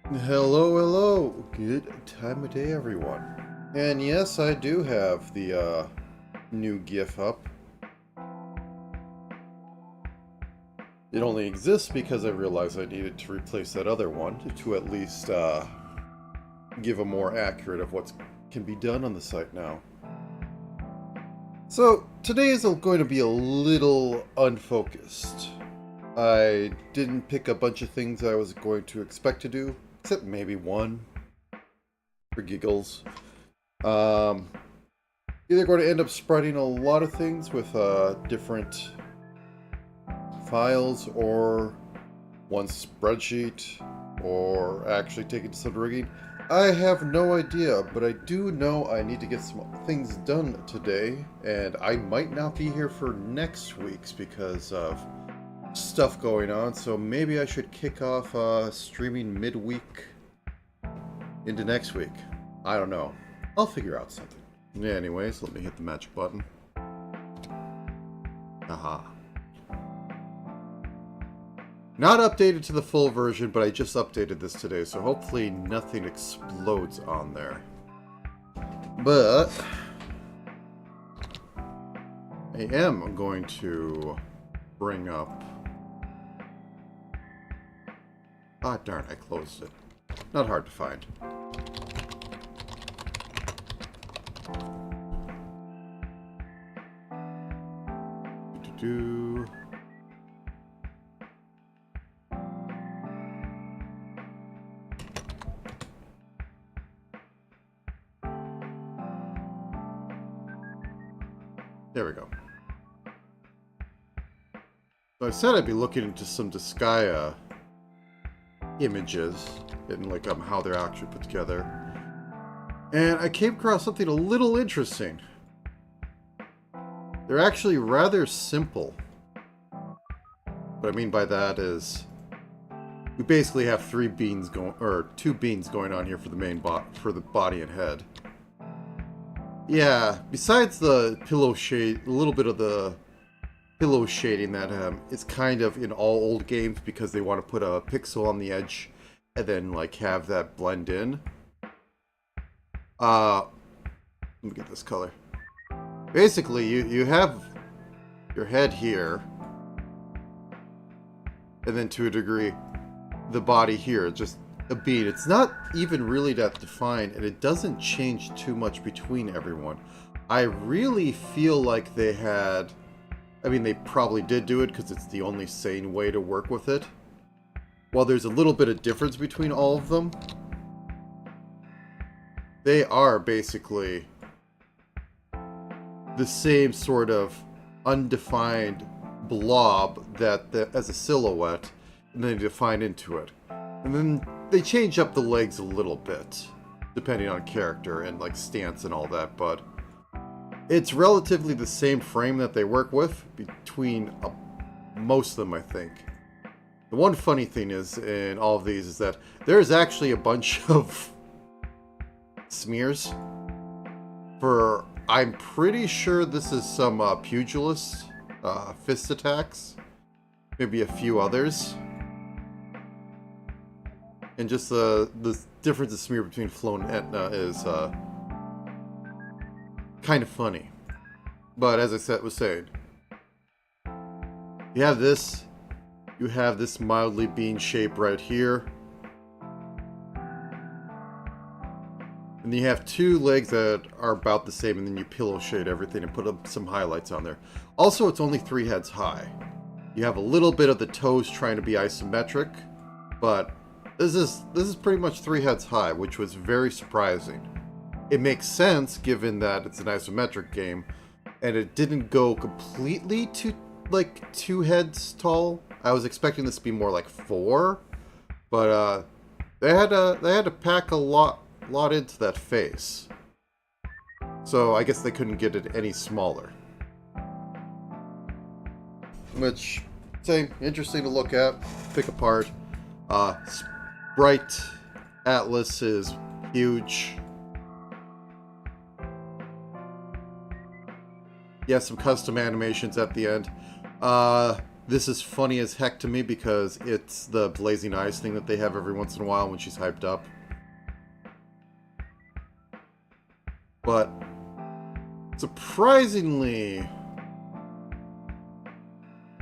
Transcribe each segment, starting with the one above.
Hello, hello. Good time of day, everyone. And yes, I do have the new GIF up. It only exists because I realized I needed to replace that other one to at least give a more accurate of what can be done on the site now. So today is going to be a little unfocused. I didn't pick a bunch of things I was going to expect to do, except maybe one for giggles. Either going to end up spreading a lot of things with different files or one spreadsheet or actually take it to some rigging. I have no idea, but I do know I need to get some things done today, and I might not be here for next week's because of stuff going on, so maybe I should kick off streaming midweek into next week. I don't know. I'll figure out something. Yeah, anyways, let me hit the magic button. Aha. Not updated to the full version, but I just updated this today, so hopefully nothing explodes on there. But I am going to bring up... Ah, darn, I closed it. Not hard to find. Do. There we go. So I said I'd be looking into some Disgaea images and like how they're actually put together. And I came across something a little interesting. They're actually rather simple. What I mean by that is we basically have two beans going on here for the main for the body and head. Yeah, besides the pillow shade, a little bit of the pillow shading that it's kind of in all old games because they want to put a pixel on the edge and then like have that blend in. Let me get this color. Basically, you have your head here, and then to a degree, the body here, just a bead. It's not even really that defined, and it doesn't change too much between everyone. I really feel like they had... I mean, they probably did do it because it's the only sane way to work with it. While there's a little bit of difference between all of them, they are basically the same sort of undefined blob that as a silhouette, and then they define into it. And then they change up the legs a little bit, depending on character and like stance and all that, but it's relatively the same frame that they work with between most of them, I think. The one funny thing is in all of these is that there's actually a bunch of smears for... I'm pretty sure this is some pugilist fist attacks. Maybe a few others. And just the difference of smear between Flo and Etna is kind of funny. But as I was saying, you have this mildly bean shape right here. And you have two legs that are about the same, and then you pillow shade everything and put up some highlights on there. Also, it's only 3 heads high. You have a little bit of the toes trying to be isometric, but this is pretty much 3 heads high, which was very surprising. It makes sense given that it's an isometric game, and it didn't go completely to like 2 heads tall. I was expecting this to be more like 4, but they had to pack a lot into that face. So I guess they couldn't get it any smaller. Which, same, interesting to look at, pick apart. Sprite Atlas is huge. Yeah, some custom animations at the end. This is funny as heck to me because it's the blazing eyes thing that they have every once in a while when she's hyped up. But surprisingly,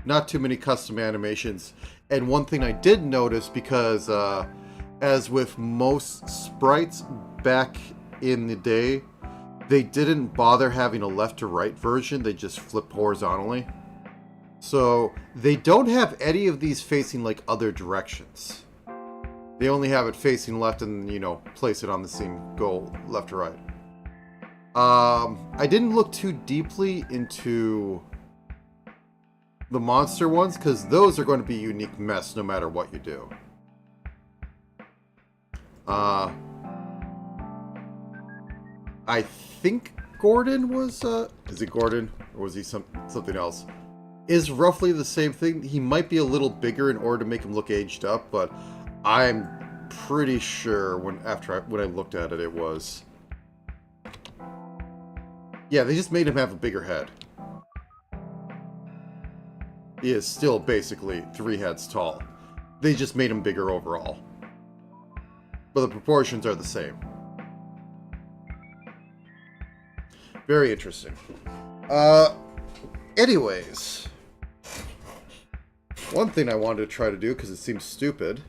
not too many custom animations. And one thing I did notice, because as with most sprites back in the day, they didn't bother having a left to right version, they just flip horizontally. So they don't have any of these facing like other directions. They only have it facing left and, you know, place it on the scene, go left to right. I didn't look too deeply into the monster ones, because those are going to be a unique mess no matter what you do. I think Gordon was, is it Gordon? Or was he something else? Is roughly the same thing. He might be a little bigger in order to make him look aged up, but I'm pretty sure when I looked at it, it was... Yeah, they just made him have a bigger head. He is still basically 3 heads tall. They just made him bigger overall. But the proportions are the same. Very interesting. Anyways. One thing I wanted to try to do, because it seems stupid.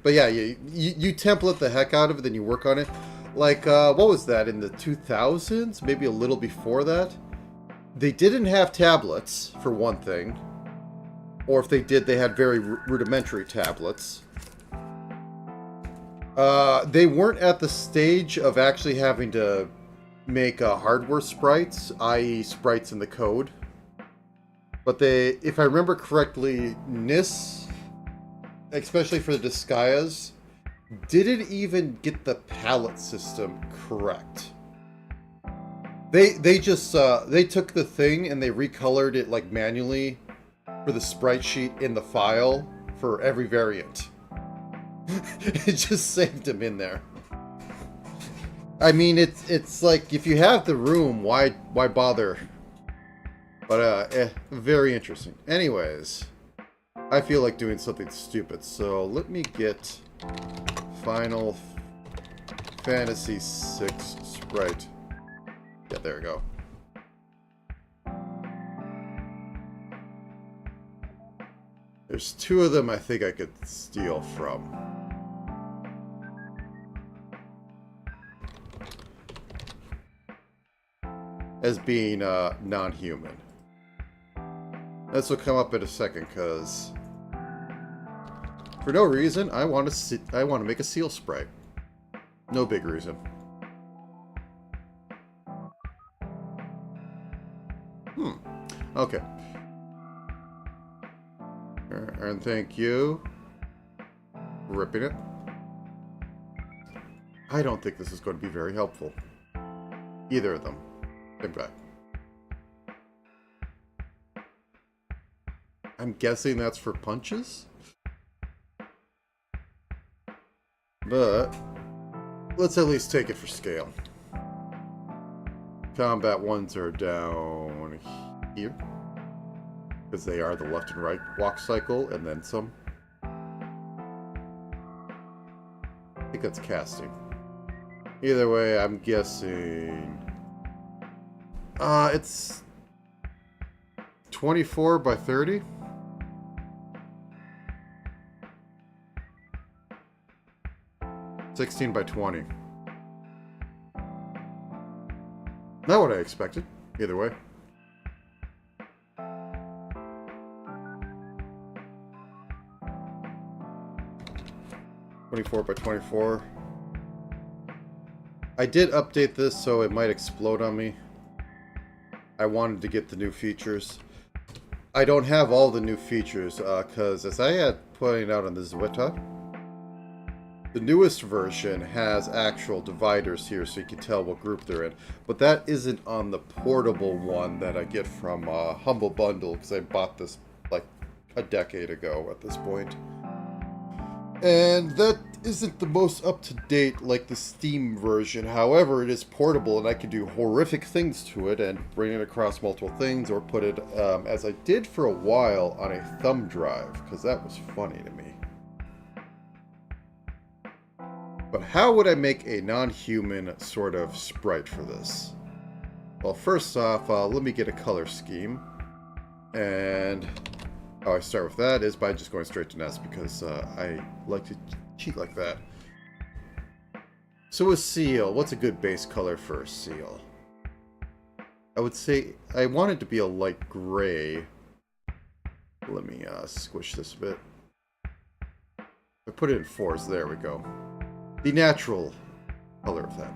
But yeah, you template the heck out of it, then you work on it. Like, what was that, in the 2000s? Maybe a little before that? They didn't have tablets, for one thing. Or if they did, they had very rudimentary tablets. They weren't at the stage of actually having to make hardware sprites, i.e. sprites in the code. But they, if I remember correctly, NIS, especially for the Disgaeas, didn't even get the palette system correct. They just they took the thing and they recolored it like manually for the sprite sheet in the file for every variant. It just saved them in there. I mean, it's like, if you have the room, why bother? But very interesting. Anyways, I feel like doing something stupid, so let me get Final Fantasy VI sprite. Yeah, there we go. There's 2 of them I think I could steal from. As being non-human. This will come up in a second, because for no reason I want to make a seal sprite. No big reason. Okay. And thank you. Ripping it. I don't think this is going to be very helpful. Either of them. Same guy. I'm guessing that's for punches? But let's at least take it for scale. Combat ones are down here, because they are the left and right walk cycle, and then some. I think that's casting. Either way, I'm guessing... it's 24 by 30. $16 by 20. Not what I expected, either way. $24 by 24. I did update this so it might explode on me. I wanted to get the new features. I don't have all the new features, because as I had pointed out on the Zwita, the newest version has actual dividers here so you can tell what group they're in. But that isn't on the portable one that I get from Humble Bundle, because I bought this like a decade ago at this point. And that isn't the most up-to-date like the Steam version. However, it is portable and I can do horrific things to it and bring it across multiple things or put it, as I did for a while, on a thumb drive, because that was funny to me. But how would I make a non-human sort of sprite for this? Well, first off, let me get a color scheme. And how I start with that is by just going straight to Nest, because I like to cheat like that. So a seal, what's a good base color for a seal? I would say I want it to be a light gray. Let me squish this a bit. I put it in 4s, there we go. The natural color of that.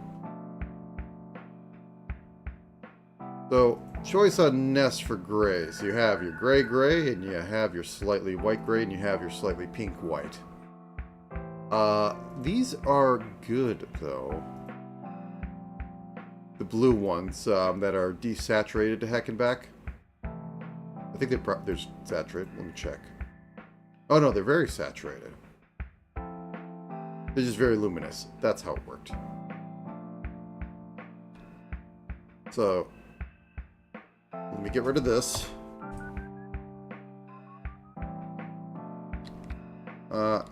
So, choice on Nest for grays. You have your gray, and you have your slightly white gray, and you have your slightly pink white. These are good, though. The blue ones that are desaturated to heck and back. I think they're saturated. Let me check. Oh no, they're very saturated. They're just very luminous. That's how it worked. So, let me get rid of this.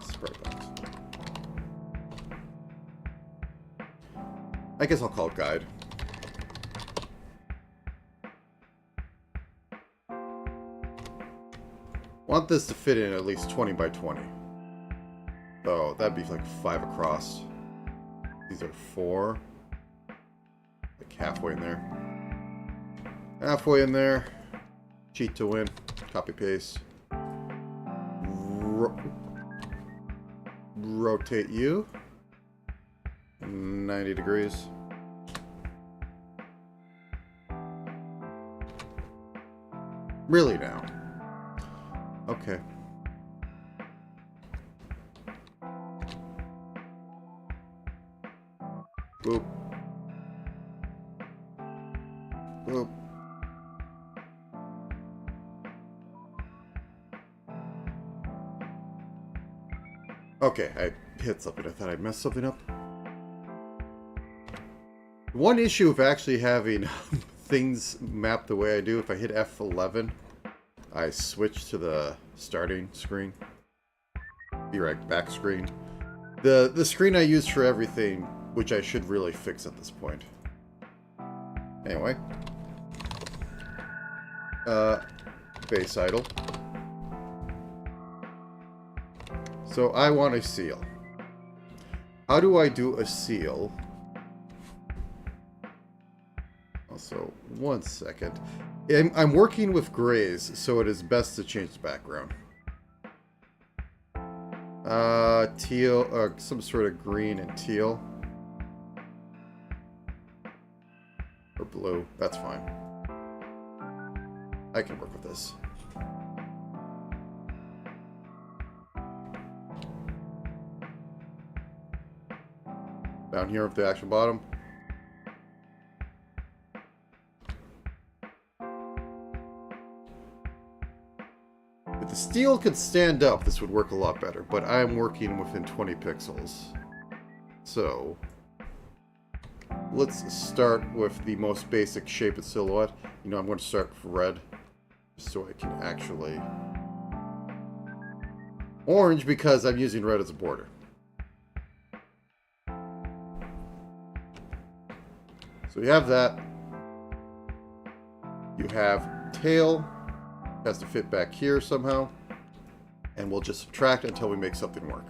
Sprite box. I guess I'll call it guide. Want this to fit in at least 20 by 20. Oh, that'd be like 5 across. These are 4. Like halfway in there. Halfway in there. Cheat to win. Copy paste. Rotate you. 90 degrees. Really now? Okay. Boop. Boop. Okay, I hit something. I thought I messed something up. One issue of actually having things mapped the way I do, if I hit F11, I switch to the starting screen. Be right back screen. The screen I use for everything, which I should really fix at this point. Anyway. Base idle. So I want a seal. How do I do a seal? Also, one second. I'm working with grays, so it is best to change the background. Teal, some sort of green and teal. Or blue, that's fine. I can work with this. Down here at the actual bottom. If the steel could stand up, this would work a lot better, but I'm working within 20 pixels. So, let's start with the most basic shape and silhouette. You know, I'm going to start with red, so I can actually... Orange, because I'm using red as a border. So you have that. You have tail. Has to fit back here somehow. And we'll just subtract until we make something work.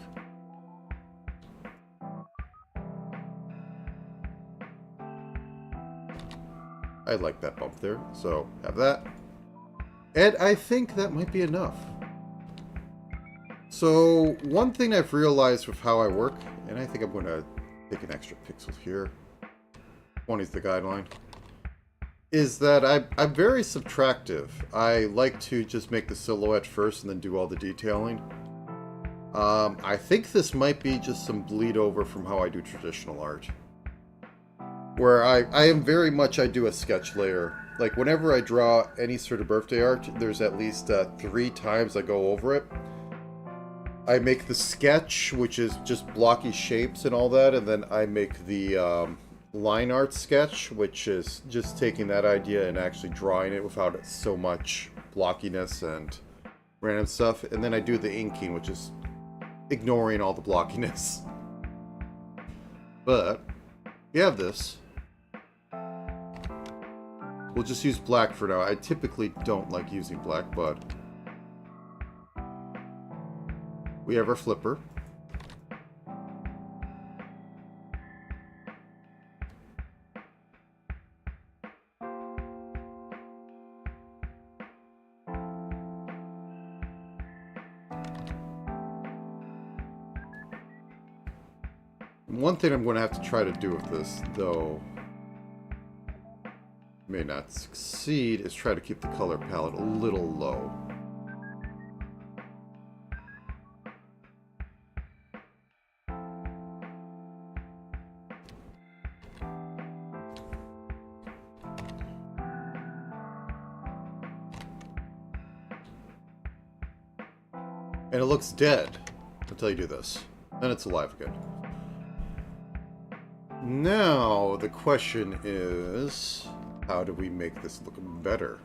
I like that bump there. So have that. And I think that might be enough. So one thing I've realized with how I work, and I think I'm going to take an extra pixel here. 20 is the guideline, is that I'm very subtractive. I like to just make the silhouette first and then do all the detailing. I think this might be just some bleed over from how I do traditional art. Where I am very much, I do a sketch layer. Like whenever I draw any sort of birthday art, there's at least 3 times I go over it. I make the sketch, which is just blocky shapes and all that, and then I make the line art sketch, which is just taking that idea and actually drawing it without so much blockiness and random stuff. And then I do the inking, which is ignoring all the blockiness. But we have this. We'll just use black for now. I typically don't like using black, but we have our flipper. One thing I'm going to have to try to do with this, though may not succeed, is try to keep the color palette a little low. And it looks dead until you do this. Then it's alive again. Now, the question is, how do we make this look better?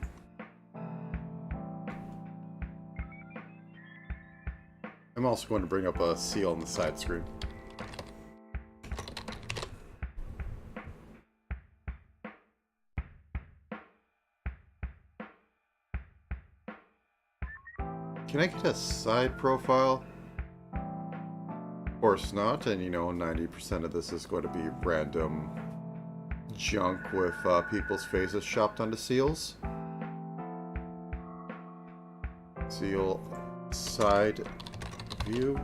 I'm also going to bring up a seal on the side screen. Can I get a side profile? Of course not, and you know, 90% of this is going to be random junk with people's faces chopped onto seals. Seal side view.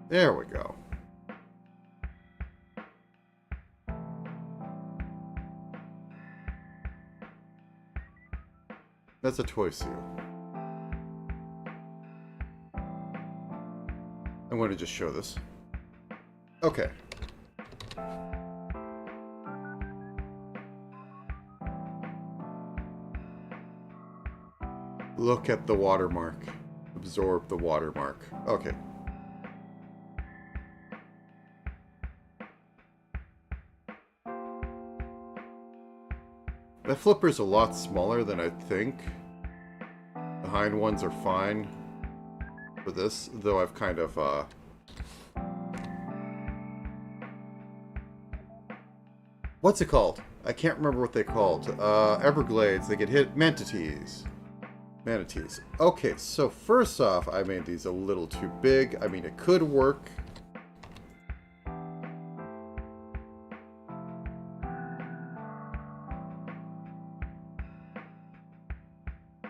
There we go. That's a toy seal. I'm going to just show this. Okay. Look at the watermark. Absorb the watermark. Okay. The flipper's a lot smaller than I think. The hind ones are fine for this, though I've kind of what's it called? I can't remember what they called. Everglades, they get hit. Manatees. Manatees. Okay, so first off, I made these a little too big. I mean, it could work.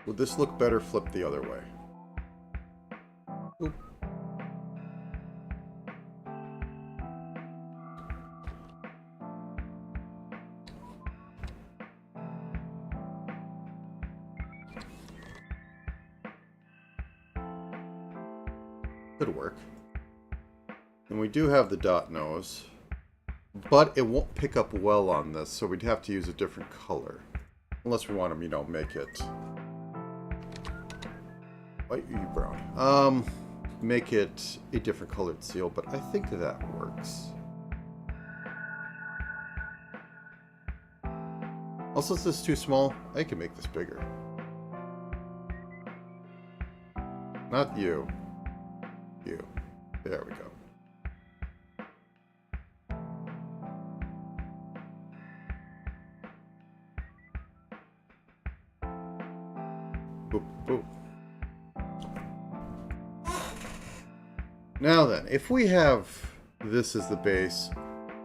Would this look better flipped the other way? Oop. Could work. And we do have the dot nose, but it won't pick up well on this, so we'd have to use a different color. Unless we want to, you know, make it white or brown. Make it a different colored seal, but I think that works. Also, is this too small? I can make this bigger. Not you. You. There we go. Boop, boop. Now then, if we have this as the base,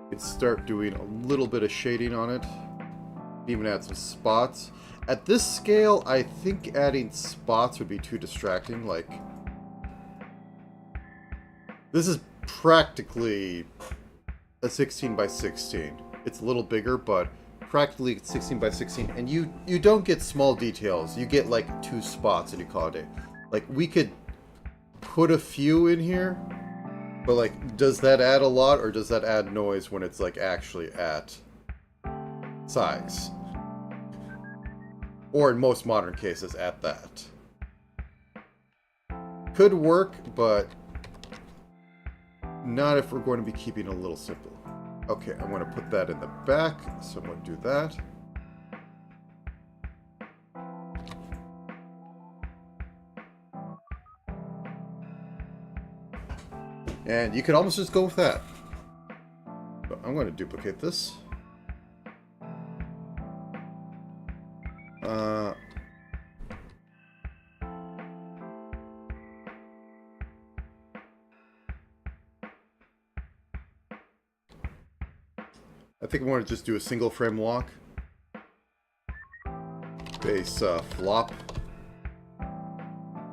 we could start doing a little bit of shading on it. Even add some spots. At this scale, I think adding spots would be too distracting. Like, this is practically a 16 by 16. It's a little bigger, but practically 16 by 16. And you don't get small details. You get like 2 spots and you call it a day. Like, we could put a few in here, but like, does that add a lot or does that add noise when it's like actually at size? Or in most modern cases, at that. Could work, but not if we're going to be keeping it a little simple. Okay, I'm going to put that in the back, so I'm going to do that. And you could almost just go with that. But I'm going to duplicate this. I think I want to just do a single frame walk. Base flop.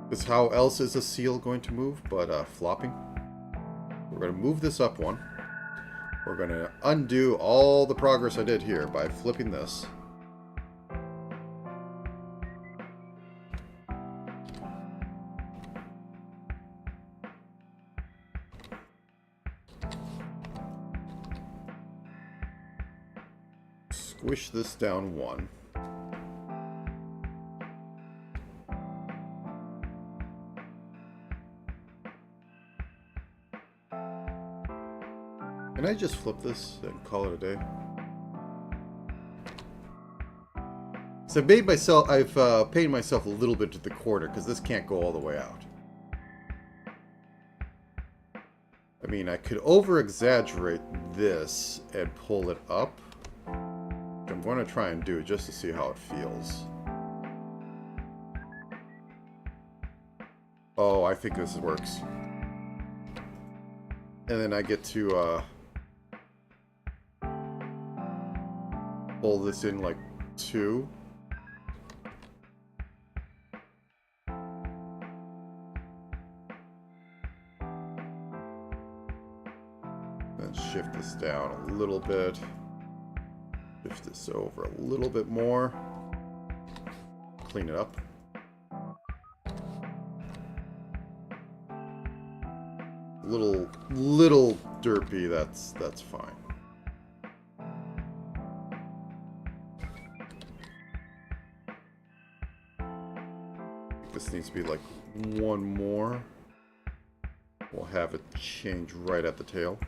Because how else is a seal going to move but flopping? We're going to move this up one. We're going to undo all the progress I did here by flipping this. Squish this down one. Can I just flip this and call it a day? So I've painted myself a little bit to the corner because this can't go all the way out. I mean, I could over-exaggerate this and pull it up. I'm going to try and do it just to see how it feels. Oh, I think this works. And then I get to pull this in like 2. Then shift this down a little bit. Shift this over a little bit more. Clean it up. Little derpy, that's fine. This needs to be like one more. We'll have it change right at the tail.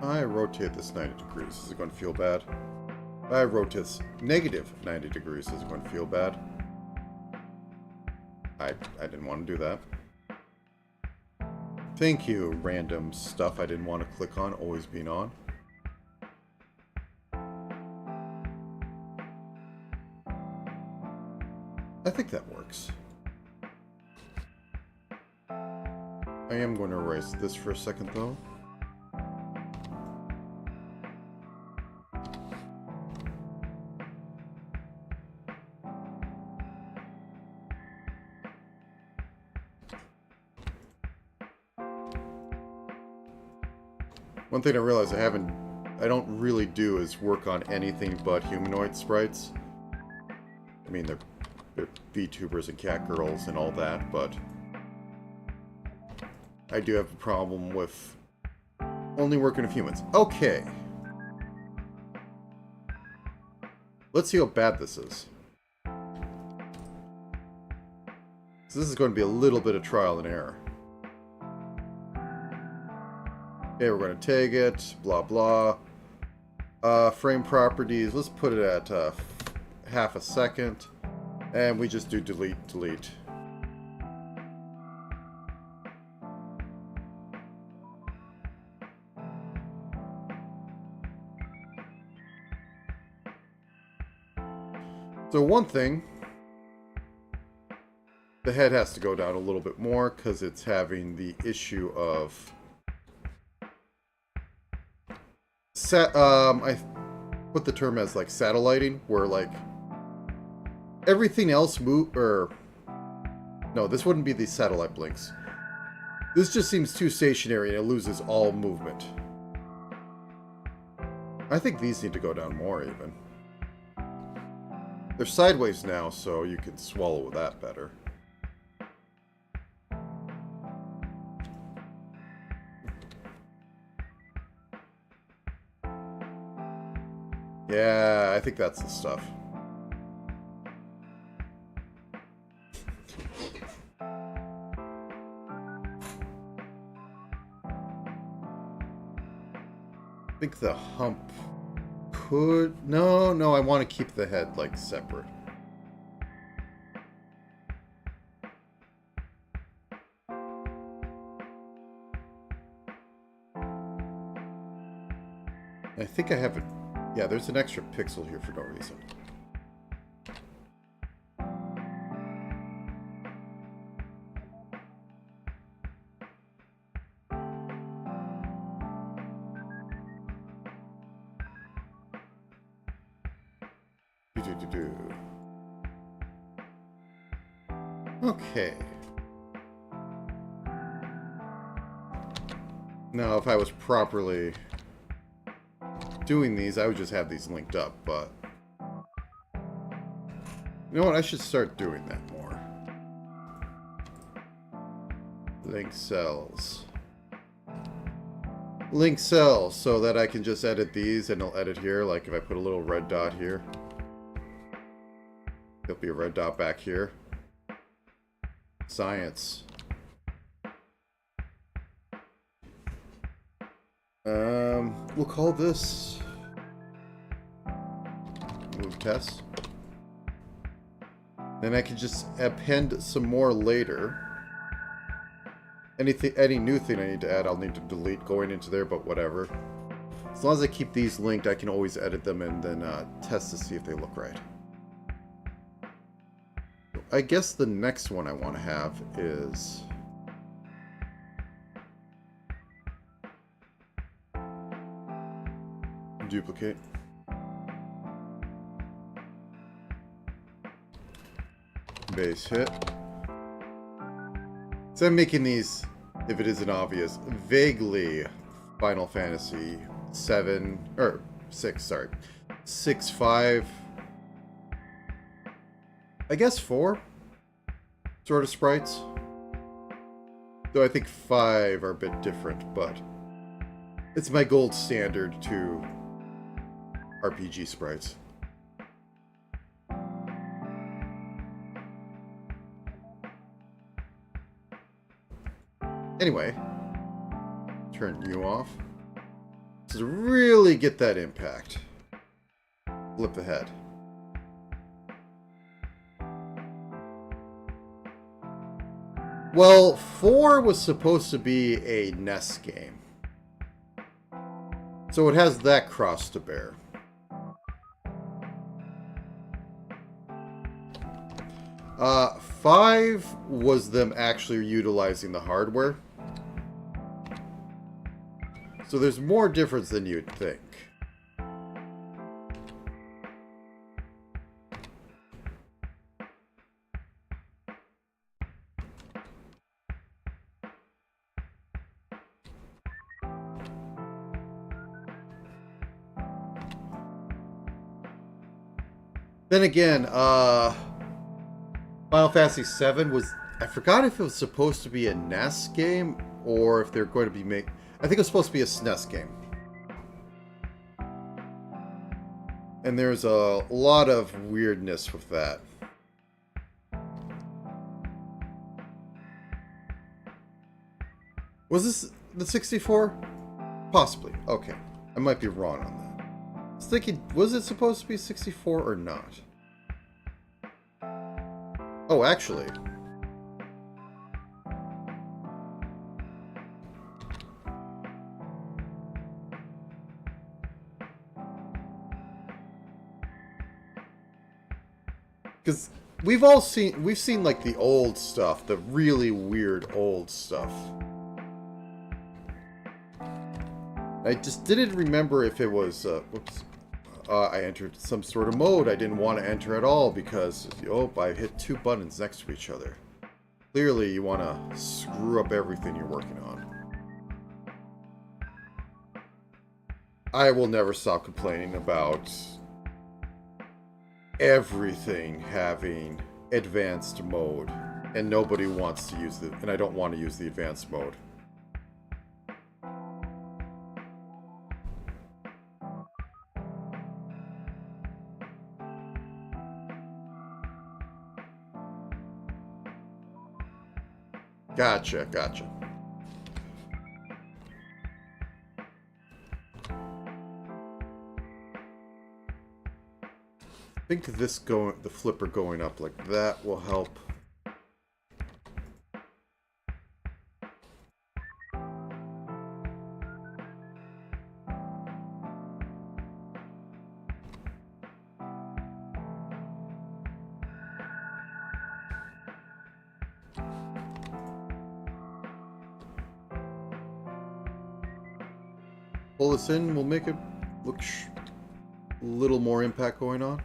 I rotate this 90 degrees. Is it going to feel bad? I rotate this negative 90 degrees. Is it going to feel bad? I didn't want to do that. Thank you, random stuff I didn't want to click on, always being on. I think that works. I am going to erase this for a second, though. One thing I realized I don't really do is work on anything but humanoid sprites. I mean, they're VTubers and cat girls and all that, but I do have a problem with only working with humans. Okay. Let's see how bad this is. So this is going to be a little bit of trial and error. Okay, we're going to tag it, blah, blah. Frame properties, let's put it at half a second. And we just do delete, delete. So one thing, the head has to go down a little bit more because it's having the issue of I put the term as like satelliting, where like everything else no, this wouldn't be the satellite blinks. This just seems too stationary and it loses all movement. I think these need to go down more even. They're sideways now, so you can swallow that better. Yeah, I think that's the stuff. I think the hump could... No, I want to keep the head, like, separate. I think I have a... Yeah, there's an extra pixel here for no reason. Okay. Now, if I was properly doing these, I would just have these linked up, but... You know what? I should start doing that more. Link cells. Link cells, so that I can just edit these, and it'll edit here, like if I put a little red dot here. There'll be a red dot back here. Science. We'll call this move test. Then I can just append some more later. Any new thing I need to add, I'll need to delete going into there, but whatever. As long as I keep these linked, I can always edit them and then test to see if they look right. I guess the next one I want to have is... duplicate. Base hit. So I'm making these, if it isn't obvious, vaguely Final Fantasy 7, or 6, sorry. 6, 5. I guess 4 sort of sprites. Though I think 5 are a bit different, but it's my gold standard to RPG sprites. Anyway, turn you off. To really get that impact, flip the head. Well, 4 was supposed to be a NES game. So it has that cross to bear. 5 was them actually utilizing the hardware. So there's more difference than you'd think. Then again, Final Fantasy VII was... I forgot if it was supposed to be a NES game or if they're going to be I think it was supposed to be a SNES game. And there's a lot of weirdness with that. Was this the 64? Possibly. Okay. I might be wrong on that. I was thinking, was it supposed to be 64 or not? Oh, actually. Because we've seen like the old stuff, the really weird old stuff. I just didn't remember if it was, whoops, I entered some sort of mode I didn't want to enter at all because, oh, I hit 2 buttons next to each other. Clearly you want to screw up everything you're working on. I will never stop complaining about everything having advanced mode, and nobody wants to use it, and I don't want to use the advanced mode. Gotcha, gotcha. I think this the flipper going up like that will help. Pull this in, we'll make it look a little more impact going on.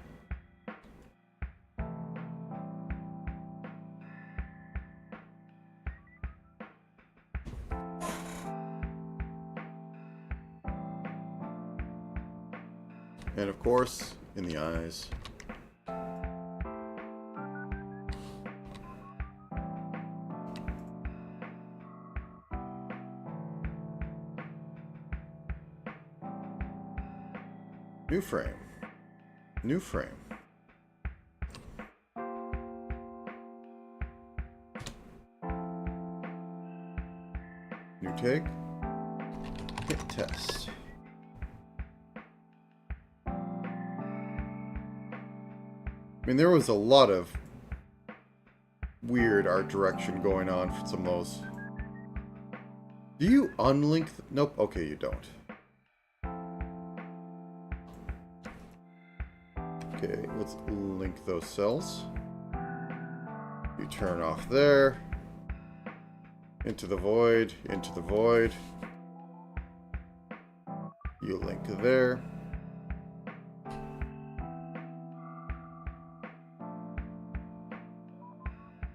And of course, in the eyes. New frame. New frame. New take. Hit test. I mean, there was a lot of weird art direction going on for some of those. Do you unlink? Nope. Okay, you don't. Okay, let's link those cells. You turn off there. Into the void. Into the void. You link there.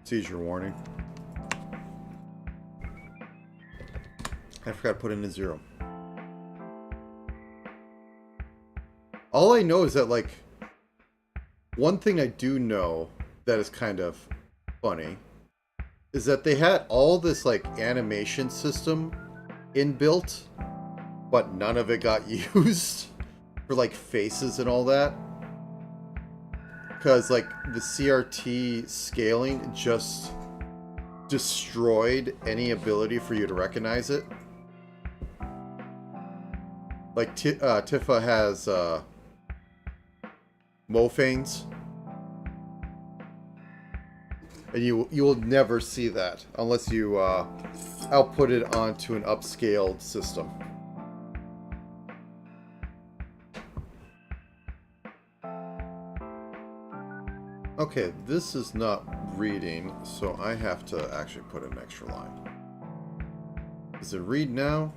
Seizure warning. I forgot to put in a 0. All I know is that, like, one thing I do know that is kind of funny is that they had all this, like, animation system inbuilt, but none of it got used for, like, faces and all that. Because, like, the CRT scaling just destroyed any ability for you to recognize it. Like, Tifa has, Mofanes. And you will never see that unless you, output it onto an upscaled system. Okay, this is not reading, so I have to actually put an extra line. Does it read now?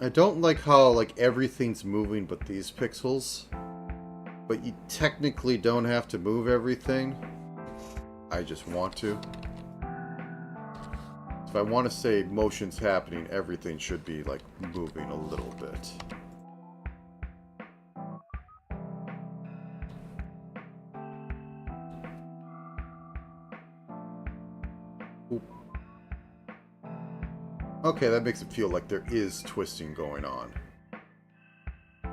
I don't like how, like, everything's moving but these pixels. But you technically don't have to move everything. I just want to. If I want to say motion's happening, everything should be, like, moving a little bit. Oop. Okay, that makes it feel like there is twisting going on.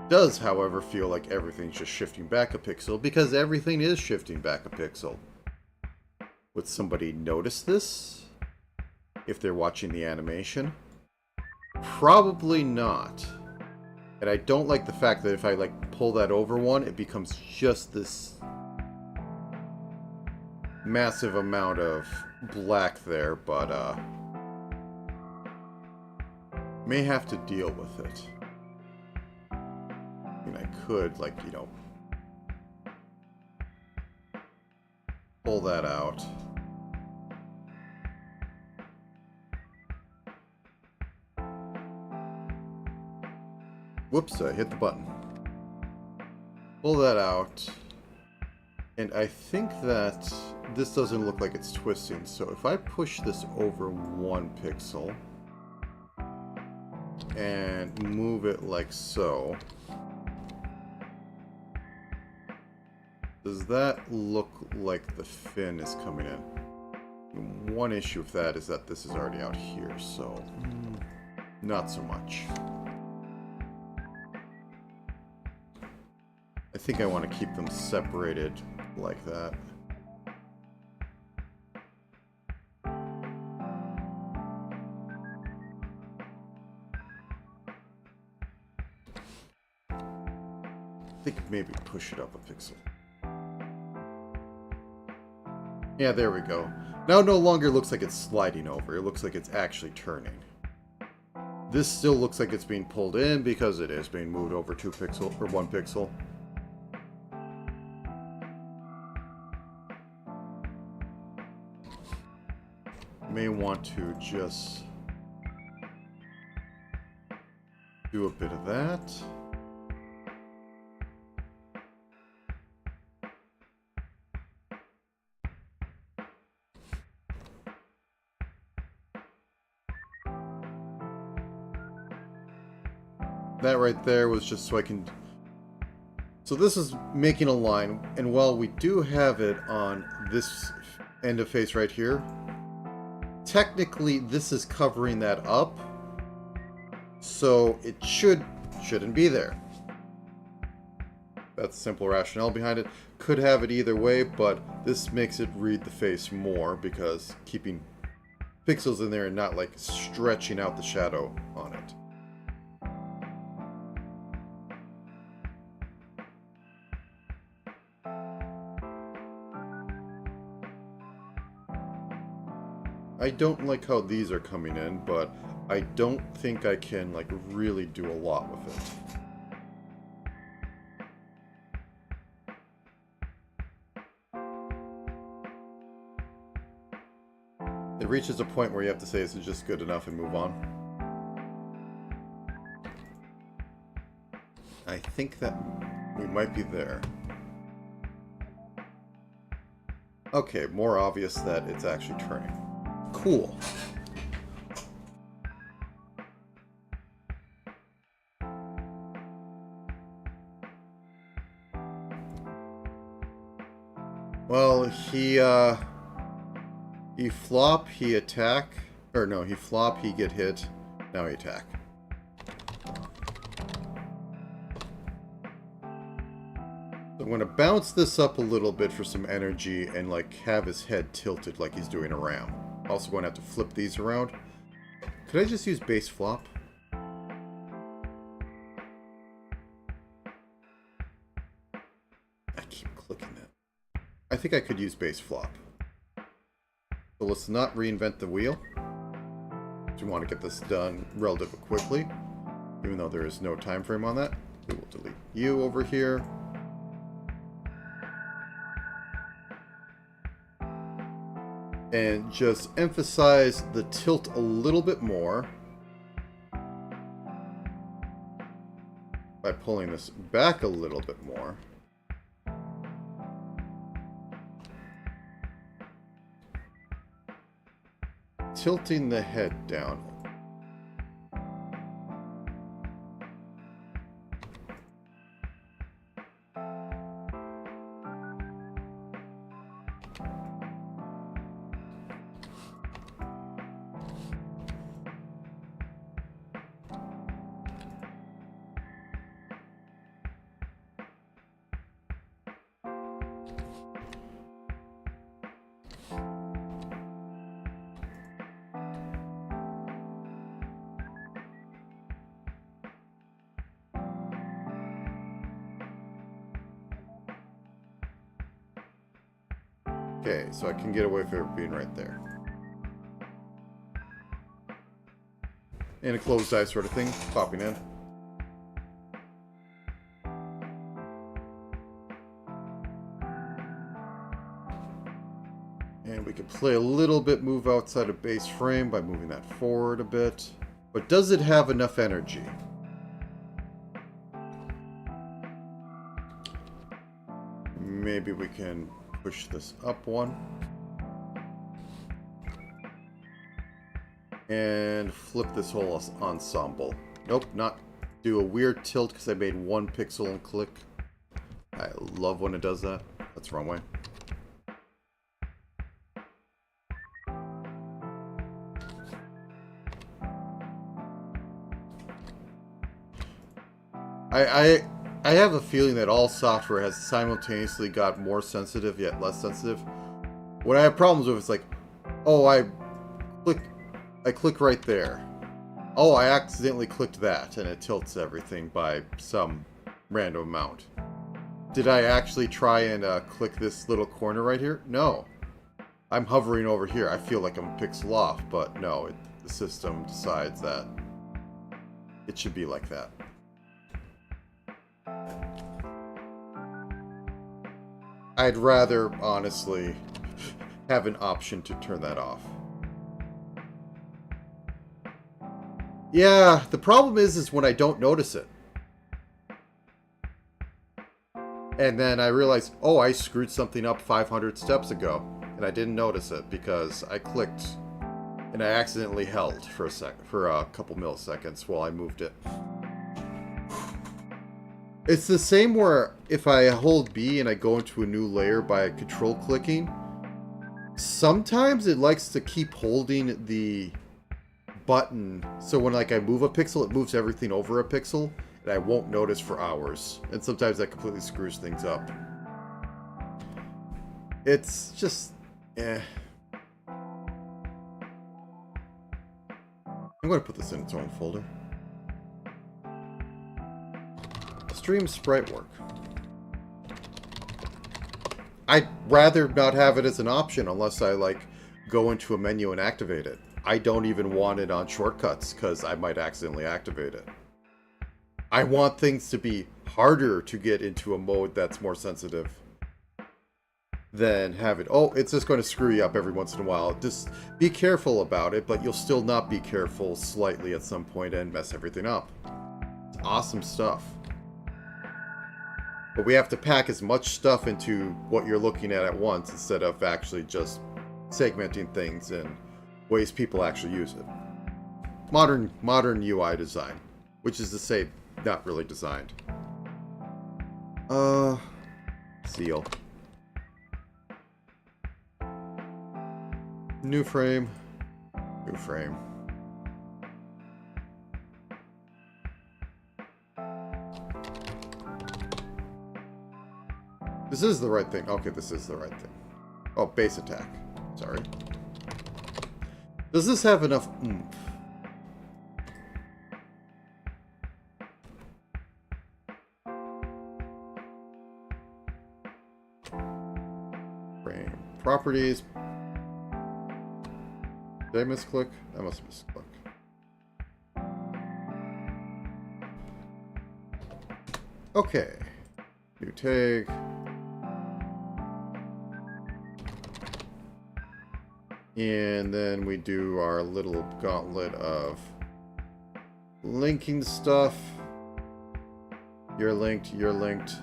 Does, however, feel like everything's just shifting back a pixel, because everything is shifting back a pixel. Would somebody notice this if they're watching the animation? Probably not. And I don't like the fact that if I, like, pull that over one, it becomes just this massive amount of black there, but may have to deal with it. I mean, I could, like, you know, pull that out. Whoops, I hit the button. Pull that out. And I think that this doesn't look like it's twisting, so if I push this over 1 pixel and move it like so. Does that look like the fin is coming in? One issue with that is that this is already out here, so not so much. I think I want to keep them separated like that. I think maybe push it up a pixel. Yeah, there we go. Now it no longer looks like it's sliding over. It looks like it's actually turning. This still looks like it's being pulled in because it is being moved over 2 pixels or 1 pixel. May want to just do a bit of that. That right there was just so I can... So this is making a line, and while we do have it on this end of face right here, technically this is covering that up, so it shouldn't be there. That's the simple rationale behind it. Could have it either way, but this makes it read the face more because keeping pixels in there and not like stretching out the shadow on it. I don't like how these are coming in, but I don't think I can like really do a lot with it. It reaches a point where you have to say, is it just good enough, and move on. I think that we might be there. Okay, more obvious that it's actually turning. Cool. Well, he flop, he attack, or no, he flop, he get hit, now he attack. So I'm going to bounce this up a little bit for some energy and like have his head tilted like he's doing a ram. Also going to have to flip these around. Could I just use base flop? I keep clicking it. I think I could use base flop. So let's not reinvent the wheel. We want to get this done relatively quickly, even though there is no time frame on that. We will delete you over here. And just emphasize the tilt a little bit more by pulling this back a little bit more. Tilting the head down. Okay, so I can get away from it being right there. And a closed eye sort of thing, popping in. And we could play a little bit, move outside of base frame by moving that forward a bit. But does it have enough energy? Maybe we can push this up one. And flip this whole ensemble. Nope, not do a weird tilt because I made one pixel and click. I love when it does that. That's the wrong way. I have a feeling that all software has simultaneously got more sensitive yet less sensitive. What I have problems with is like, oh, I click right there. Oh, I accidentally clicked that, and it tilts everything by some random amount. Did I actually try and click this little corner right here? No. I'm hovering over here. I feel like I'm a pixel off, but no, the system decides that it should be like that. I'd rather, honestly, have an option to turn that off. Yeah, the problem is when I don't notice it. And then I realize, oh, I screwed something up 500 steps ago, and I didn't notice it because I clicked and I accidentally held for a couple milliseconds while I moved it. It's the same where if I hold B and I go into a new layer by control clicking, sometimes it likes to keep holding the button, so when like I move a pixel, it moves everything over a pixel, and I won't notice for hours. And sometimes that completely screws things up. It's just, eh. I'm going to put this in its own folder. Stream sprite work. I'd rather not have it as an option unless I like go into a menu and activate it. I don't even want it on shortcuts because I might accidentally activate it. I want things to be harder to get into a mode that's more sensitive than have it. Oh, it's just going to screw you up every once in a while. Just be careful about it, but you'll still not be careful slightly at some point and mess everything up. It's awesome stuff. But we have to pack as much stuff into what you're looking at once instead of actually just segmenting things and ways people actually use it. Modern UI design, which is to say, not really designed. Seal. New frame. New frame. This is the right thing. Okay, this is the right thing. Oh, base attack. Sorry. Does this have enough oomph? Frame. Properties. Did I misclick? I must misclick. Okay. New tag. And then we do our little gauntlet of linking stuff. You're linked, you're linked.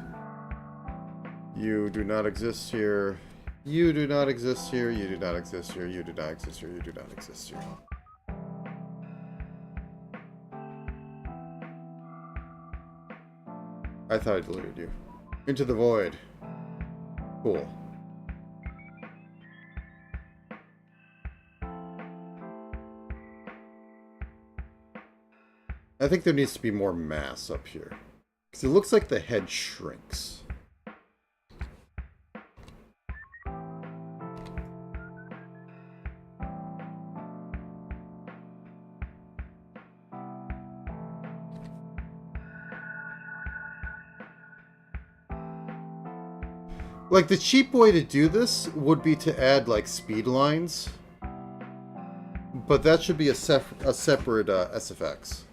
You do not exist here. You do not exist here. You do not exist here. You do not exist here. You do not exist here. I thought I deleted you. Into the void. Cool. I think there needs to be more mass up here. Because it looks like the head shrinks. Like, the cheap way to do this would be to add, like, speed lines. But that should be a separate SFX.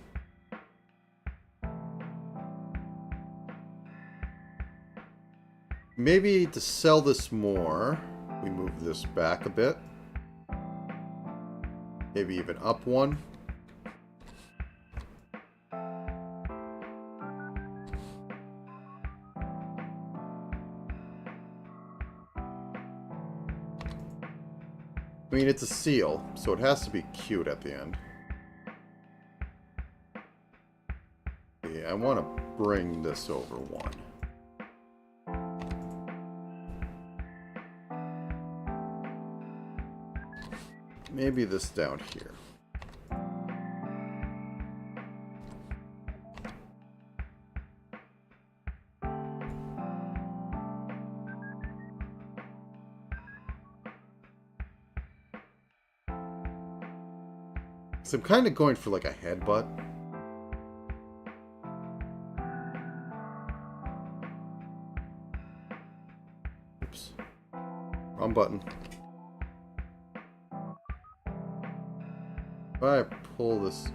Maybe to sell this more, we move this back a bit. Maybe even up one. I mean, it's a seal, so it has to be cute at the end. I want to bring this over one. Maybe this down here. So I'm kind of going for like a headbutt. Oops. Wrong button. If I pull this...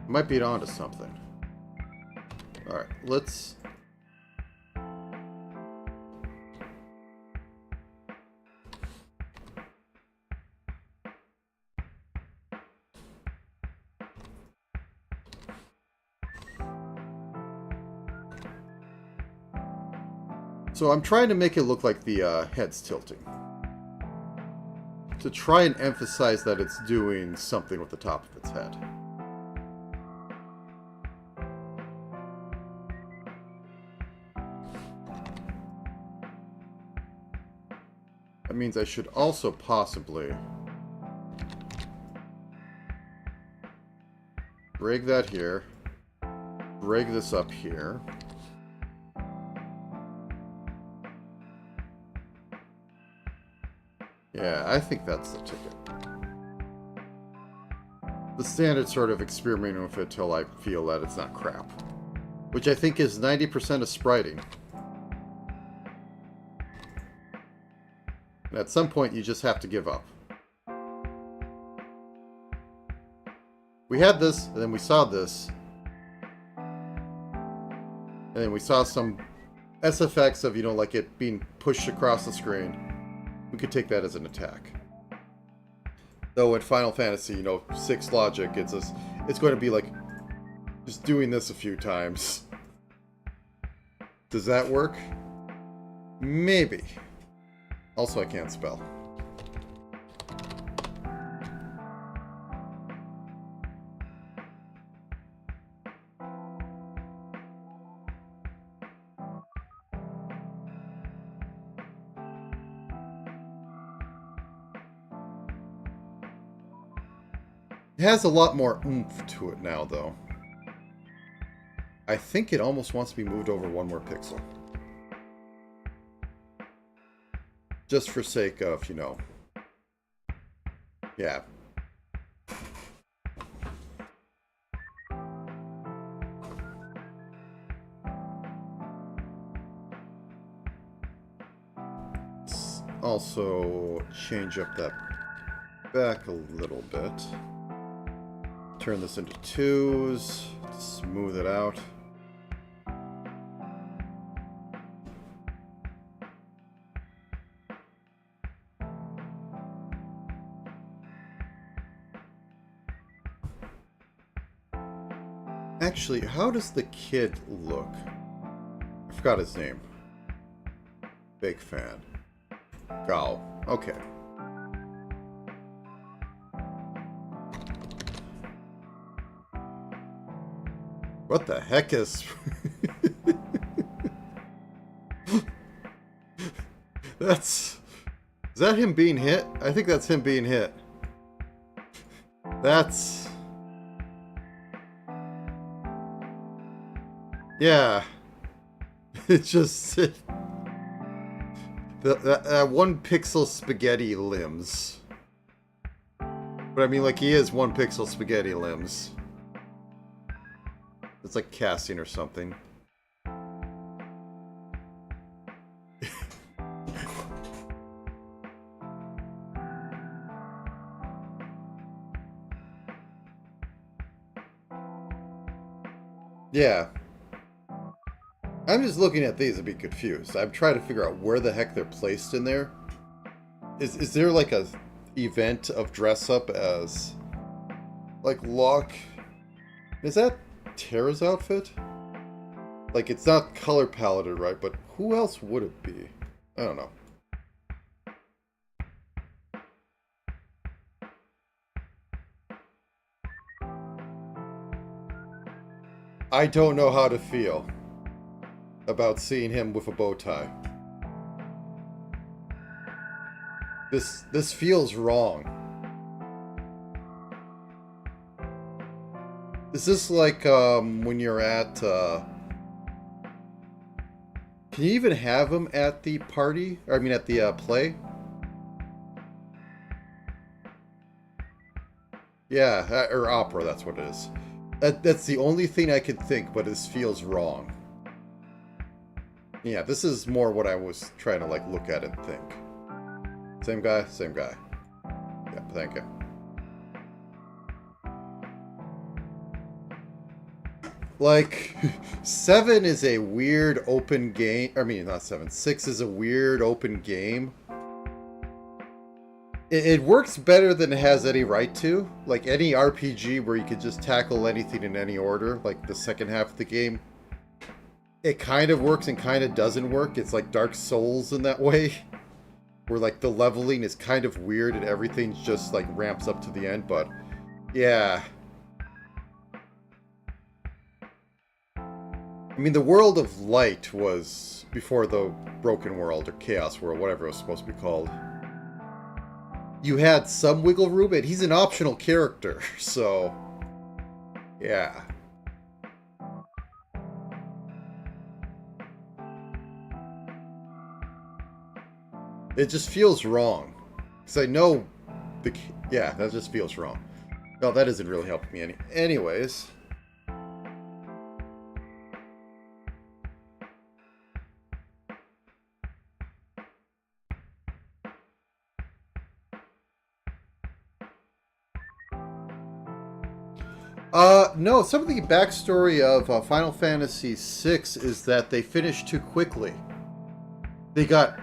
Might be onto something. Alright, let's... So I'm trying to make it look like the head's tilting. To try and emphasize that it's doing something with the top of its head. That means I should also possibly break that here, break this up here. Yeah, I think that's the ticket. The standard sort of experimenting with it till I feel that it's not crap. Which I think is 90% of spriting. And at some point, you just have to give up. We had this, and then we saw this. And then we saw some SFX of, you know, like it being pushed across the screen. We could take that as an attack. Though in Final Fantasy, you know, 6 logic, it's going to be like just doing this a few times. Does that work? Maybe. Also, I can't spell. It has a lot more oomph to it now, though. I think it almost wants to be moved over one more pixel. Just for sake of, you know... Yeah. Let's also change up that back a little bit. Turn this into 2s, smooth it out. Actually, how does the kid look? I forgot his name. Big fan. Gal. Okay. What the heck is... That's... Is that him being hit? I think that's him being hit. That's... Yeah. It's just... that 1 pixel spaghetti limbs. But I mean, like, he is 1 pixel spaghetti limbs. It's like casting or something. Yeah. I'm just looking at these and be confused. I'm trying to figure out where the heck they're placed in there. Is there like a event of dress up as like Locke? Is that Terra's outfit? Like, it's not color paletted, right? But who else would it be? I don't know. I don't know how to feel about seeing him with a bow tie. This feels wrong. Is this like when you're at can you even have him at the party? Or, I mean at the play? Yeah, or opera, that's what it is. That's the only thing I could think, but this feels wrong. Yeah, this is more what I was trying to like look at and think. Same guy, same guy. Yeah, thank you. Like, 7 is a weird open game. I mean, not 7. 6 is a weird open game. It works better than it has any right to. Like any RPG where you could just tackle anything in any order, like the second half of the game. It kind of works and kind of doesn't work. It's like Dark Souls in that way. Where like the leveling is kind of weird and everything just like ramps up to the end, but yeah. I mean, the world of light was before the broken world or chaos world, whatever it was supposed to be called. You had some wiggle room, and he's an optional character, so yeah. It just feels wrong. Because I know the... Yeah, that just feels wrong. No, that isn't really helping me anyways. No, some of the backstory of Final Fantasy VI is that they finished too quickly. They got...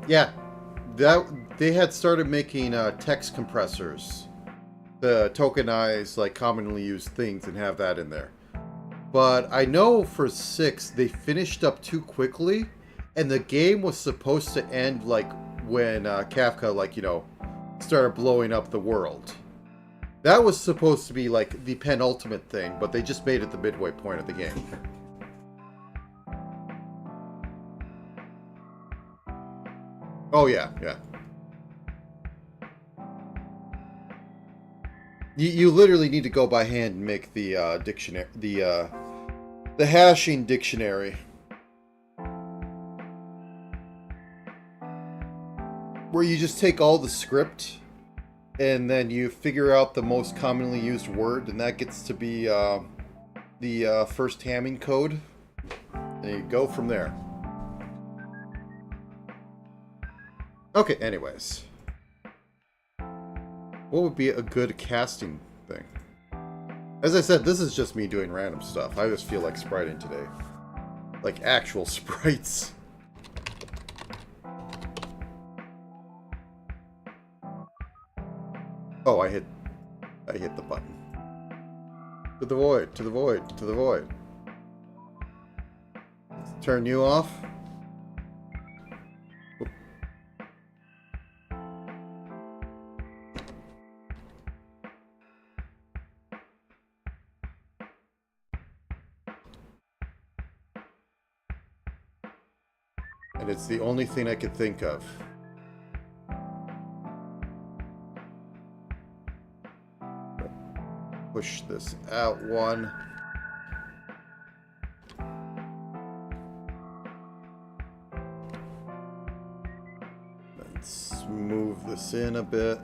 yeah. They had started making text compressors to tokenize, like, commonly used things and have that in there. But I know for 6, they finished up too quickly, and the game was supposed to end, like, when Kafka, like, you know, started blowing up the world. That was supposed to be, like, the penultimate thing, but they just made it the midway point of the game. Oh, yeah, yeah. You literally need to go by hand and make the dictionary, the hashing dictionary. Where you just take all the script and then you figure out the most commonly used word, and that gets to be the first Hamming code. And you go from there. Okay, anyways. What would be a good casting thing? As I said, this is just me doing random stuff. I just feel like spriting today. Like actual sprites. Oh, I hit the button. To the void, to the void, to the void. Let's turn you off. And it's the only thing I could think of. Push this out one. Let's move this in a bit.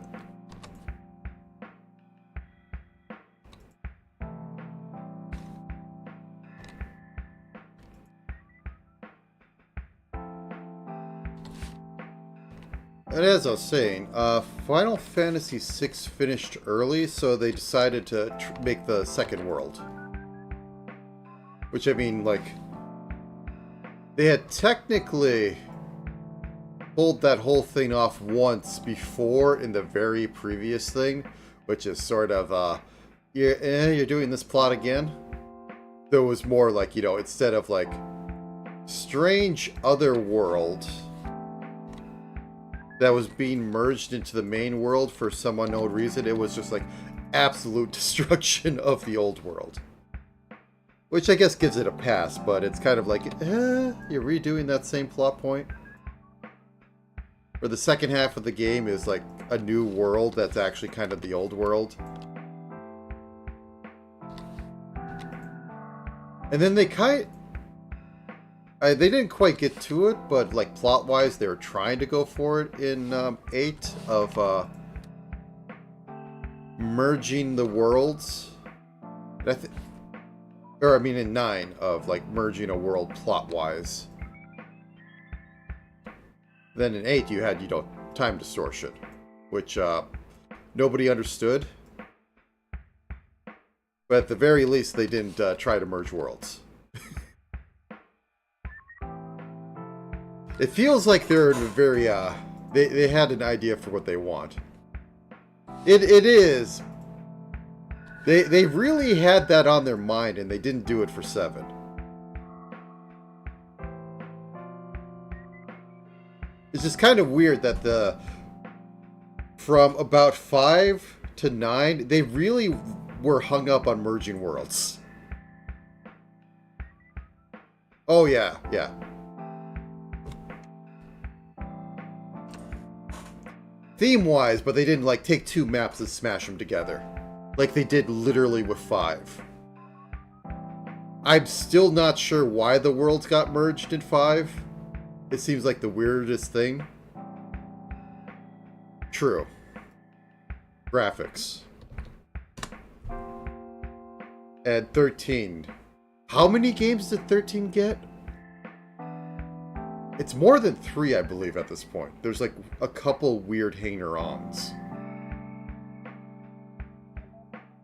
And as I was saying, Final Fantasy VI finished early, so they decided to make the second world. Which, I mean, like, they had technically pulled that whole thing off once before in the very previous thing, which is sort of, you're doing this plot again? There was more like, you know, instead of like, strange other world... that was being merged into the main world for some unknown reason. It was just like absolute destruction of the old world. Which I guess gives it a pass, but it's kind of like, you're redoing that same plot point. Or the second half of the game is like a new world that's actually kind of the old world. And then they they didn't quite get to it, but like plot-wise, they were trying to go for it in 8 of merging the worlds. Or I mean in 9 of like merging a world plot-wise. Then in 8 you had, time distortion, which nobody understood. But at the very least, they didn't try to merge worlds. It feels like they're in a very, they had an idea for what they want. It is. They really had that on their mind, and they didn't do it for 7. It's just kind of weird that from about 5 to 9, they really were hung up on merging worlds. Oh yeah, yeah. Theme-wise, but they didn't like take 2 maps and smash them together. Like they did literally with 5. I'm still not sure why the worlds got merged in 5. It seems like the weirdest thing. True. Graphics. And 13. How many games did 13 get? It's more than 3, I believe, at this point. There's like a couple weird hanger-ons.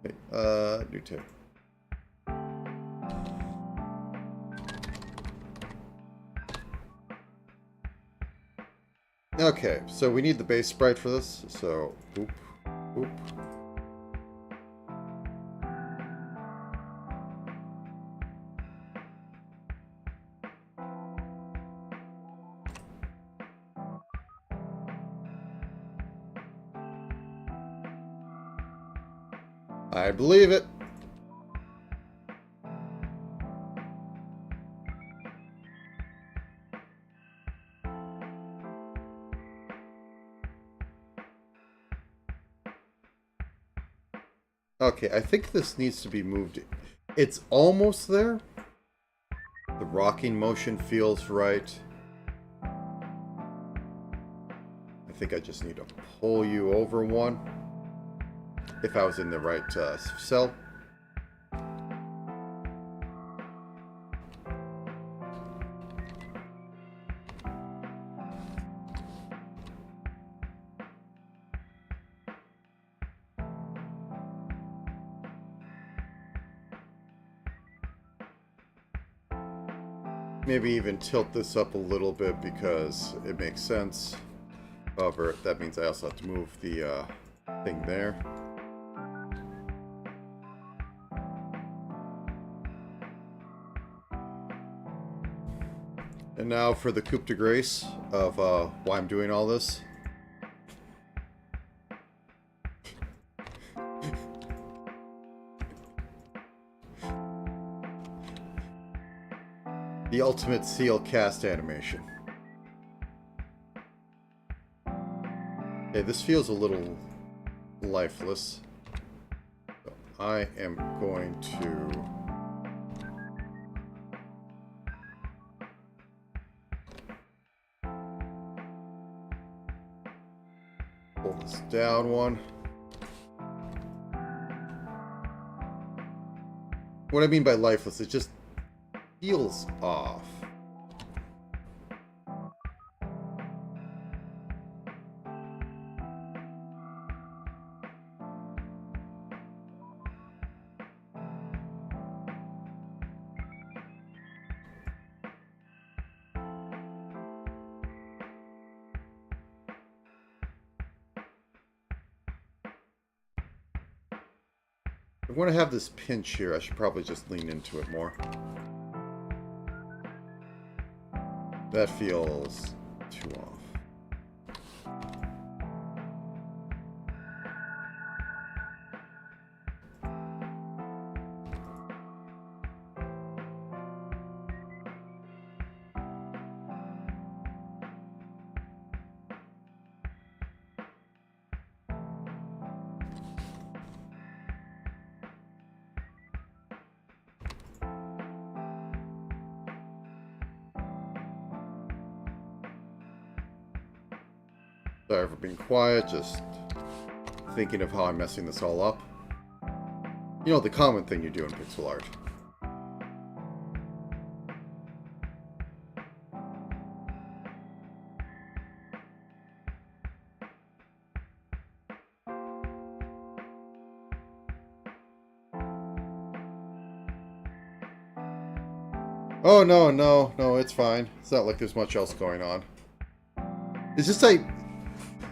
Okay, new tape. Okay, so we need the base sprite for this. So, oop, oop. I believe it. Okay, I think this needs to be moved. It's almost there. The rocking motion feels right. I think I just need to pull you over one. If I was in the right cell. Maybe even tilt this up a little bit because it makes sense. However, that means I also have to move the thing there. And now for the coup de grace of why I'm doing all this. The ultimate seal cast animation. Okay, this feels a little lifeless. So I am going to... pull this down one. What I mean by lifeless, it just feels off. I want to have this pinch here. I should probably just lean into it more. That feels too off. Sorry for being quiet, just thinking of how I'm messing this all up. You know, the common thing you do in pixel art. Oh, no, it's fine. It's not like there's much else going on. It's just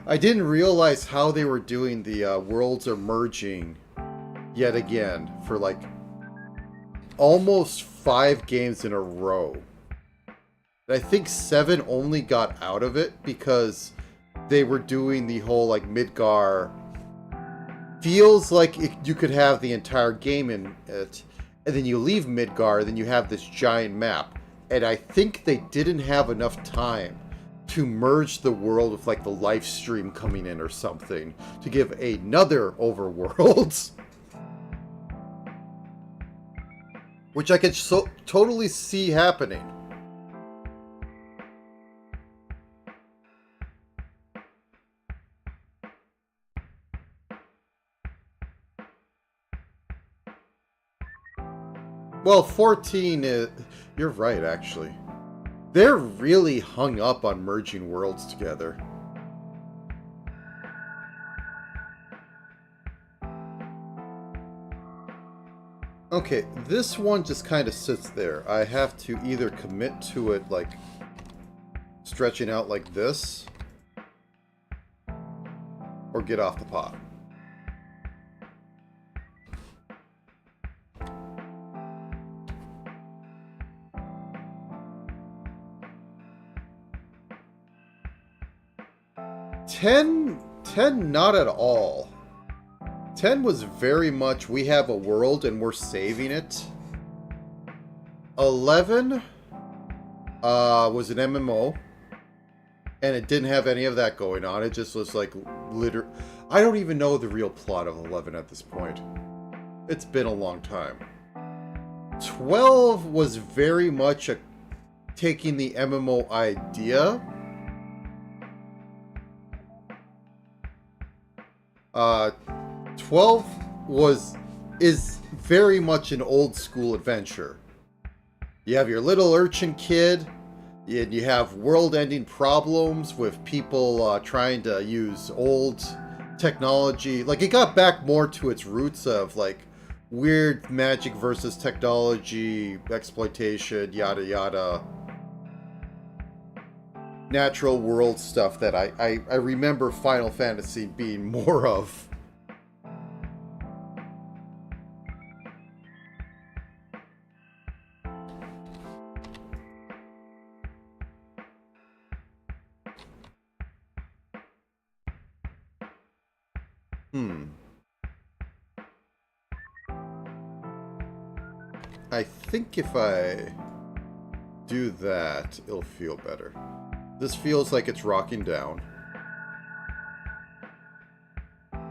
I didn't realize how they were doing the worlds are merging yet again for like almost 5 games in a row. I think 7 only got out of it because they were doing the whole like Midgar. Feels like you could have the entire game in it. And then you leave Midgar, then you have this giant map. And I think they didn't have enough time to merge the world with like the live stream coming in or something to give another overworld. Which I could totally see happening. Well, 14 is... You're right, actually. They're really hung up on merging worlds together. Okay, this one just kind of sits there. I have to either commit to it, like, stretching out like this, or get off the pot. Ten, not at all. 10 was very much, we have a world and we're saving it. 11 was an MMO. And it didn't have any of that going on. It just was like, I don't even know the real plot of 11 at this point. It's been a long time. 12 was very much taking the MMO idea. 12 is very much an old school adventure. You have your little urchin kid, and you have world-ending problems with people trying to use old technology. Like, it got back more to its roots of like weird magic versus technology, exploitation, yada yada. Natural world stuff that I remember Final Fantasy being more of. I think if I do that, it'll feel better. This feels like it's rocking down.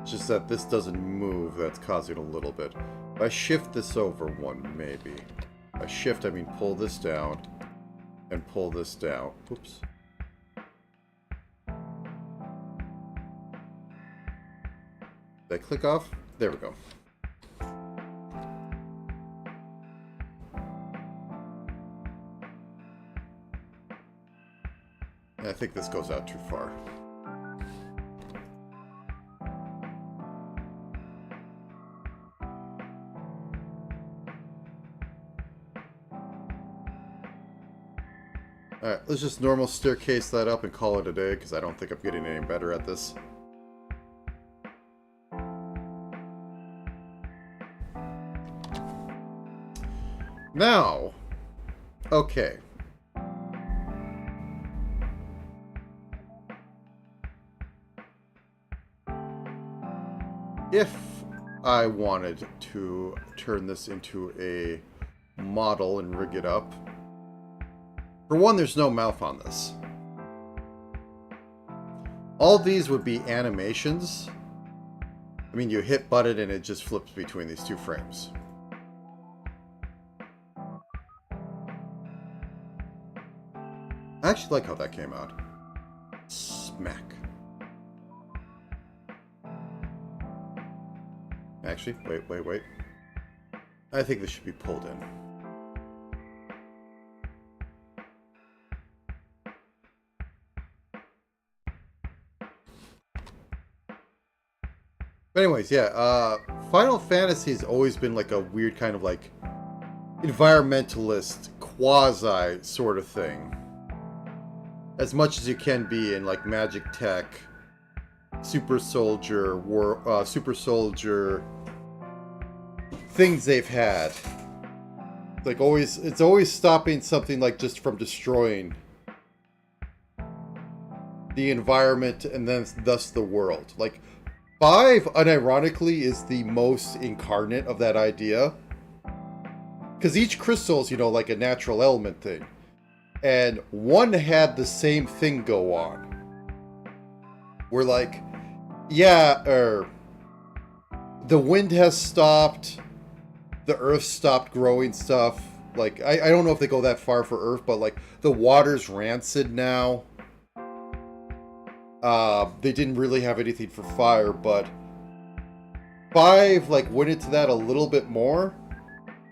It's just that this doesn't move, that's causing a little bit. If I shift this over one, maybe. By shift, I mean pull this down and pull this down. Oops. Did I click off? There we go. I think this goes out too far. Alright, let's just normal staircase that up and call it a day, because I don't think I'm getting any better at this. Now, okay. If I wanted to turn this into a model and rig it up, for one, there's no mouth on this. All these would be animations. I mean, you hit button and it just flips between these two frames. I actually like how that came out. Smack. Actually, wait. I think this should be pulled in. But anyways, yeah, Final Fantasy has always been like a weird kind of like environmentalist, quasi sort of thing. As much as you can be in like Magic Tech, Super Soldier, Super Soldier, things they've had. Like it's always stopping something like just from destroying the environment and then thus the world. Like 5, unironically, is the most incarnate of that idea. Because each crystal is, you know, like a natural element thing. And 1 had the same thing go on. We're like, yeah, the wind has stopped, the earth stopped growing stuff. Like, I don't know if they go that far for earth, but like, the water's rancid now. They didn't really have anything for fire, but 5 like went into that a little bit more.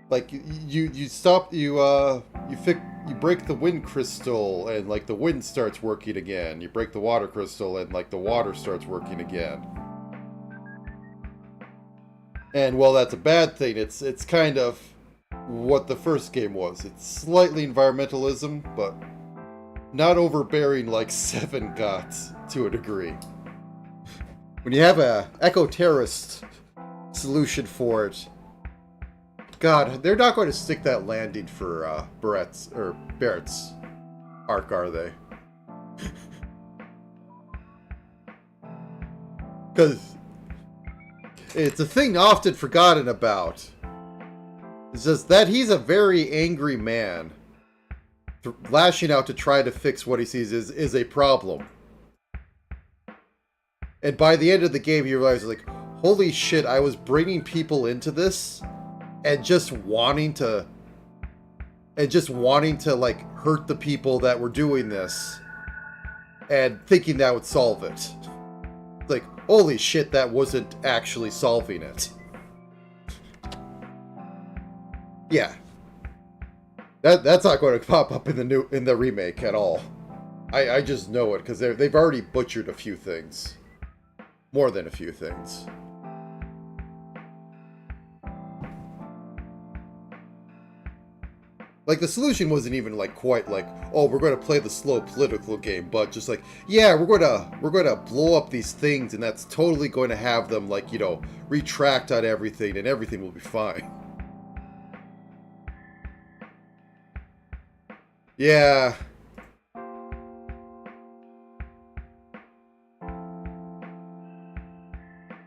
Like you break the wind crystal and like the wind starts working again. You break the water crystal and like the water starts working again. And while that's a bad thing, it's kind of what the first game was. It's slightly environmentalism, but not overbearing like 7 gods to a degree. When you have a eco-terrorist solution for it, God, they're not going to stick that landing for Barrett's arc, are they? Because it's a thing often forgotten about. It's just that he's a very angry man. Lashing out to try to fix what he sees is a problem. And by the end of the game, you realize, like, holy shit, I was bringing people into this and just wanting to like hurt the people that were doing this and thinking that would solve it. Like, holy shit, that wasn't actually solving it. Yeah. That's not going to pop up in the remake at all. I just know it because they've already butchered a few things. More than a few things. Like, the solution wasn't even like quite like, oh, we're going to play the slow political game, but just like, yeah, we're going to blow up these things, and that's totally going to have them, like, you know, retract on everything, and everything will be fine. Yeah.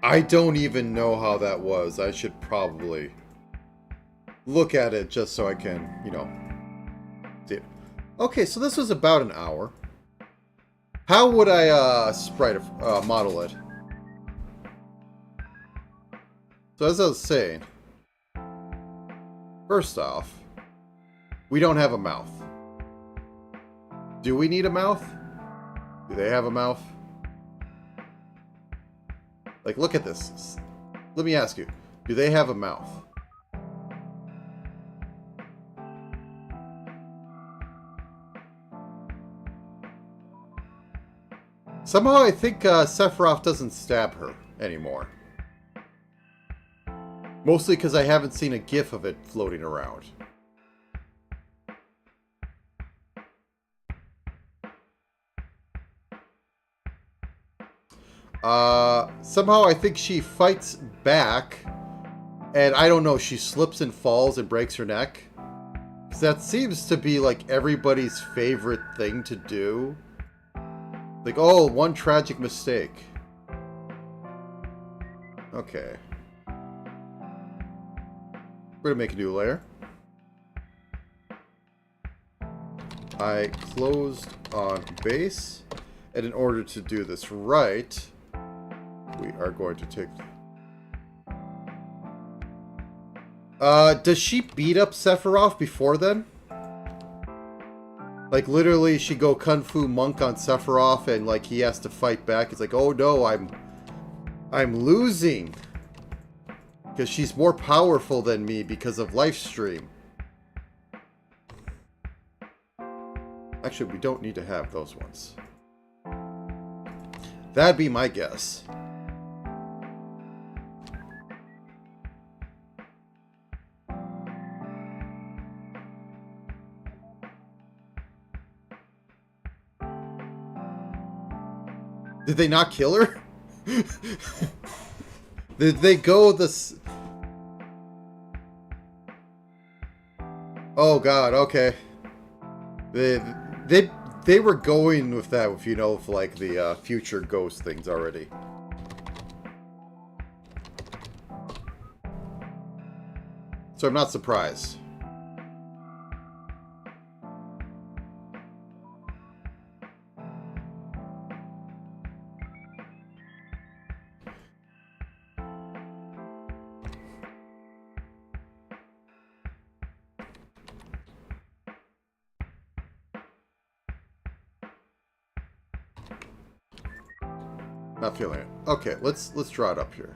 I don't even know how that was. I should probably look at it just so I can, you know, see it. Okay, so this was about an hour. How would I model it? So as I was saying, first off, we don't have a mouth. Do we need a mouth? Do they have a mouth? Like, look at this. Let me ask you, do they have a mouth? Somehow I think Sephiroth doesn't stab her anymore. Mostly because I haven't seen a GIF of it floating around. Somehow I think she fights back, and I don't know, she slips and falls and breaks her neck. 'Cause that seems to be like everybody's favorite thing to do. Like, oh, one tragic mistake. Okay. We're gonna make a new layer. I closed on base, and in order to do this right, we are going to take... does she beat up Sephiroth before then? Like, literally, she go Kung Fu Monk on Sephiroth, and, like, he has to fight back. It's like, oh no, I'm losing. Because she's more powerful than me because of Lifestream. Actually, we don't need to have those ones. That'd be my guess. Did they not kill her? Did they go this? Oh god, okay. They were going with that, if you know, for like the future ghost things already. So I'm not surprised. Not feeling it. Okay, let's draw it up here.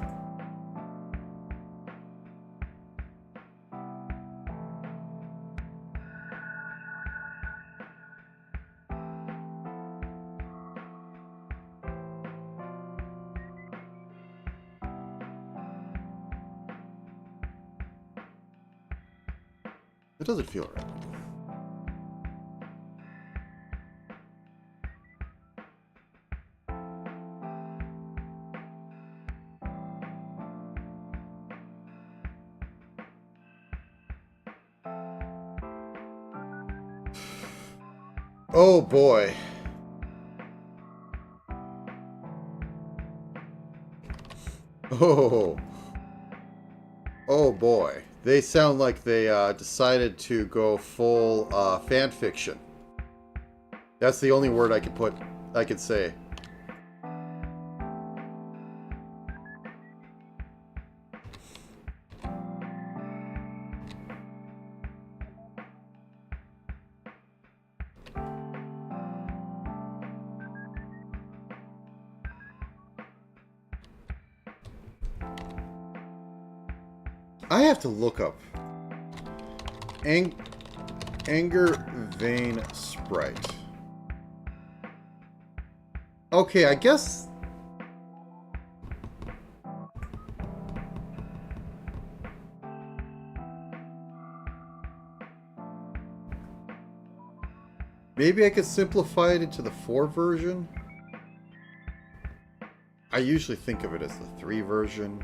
It doesn't feel right. Oh boy. Oh. Oh boy. They sound like they decided to go full fan fiction. That's the only word I could say. I have to look up Anger Vein Sprite. Okay, I guess... Maybe I could simplify it into the 4 version? I usually think of it as the 3 version.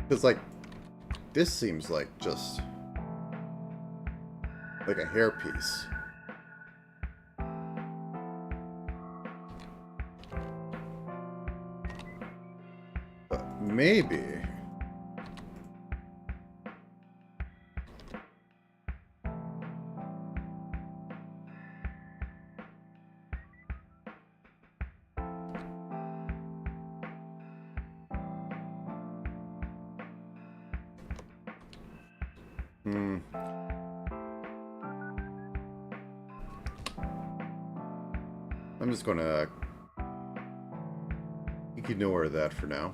Because, like, this seems like just like a hairpiece. But maybe... I'm just gonna ignore that for now.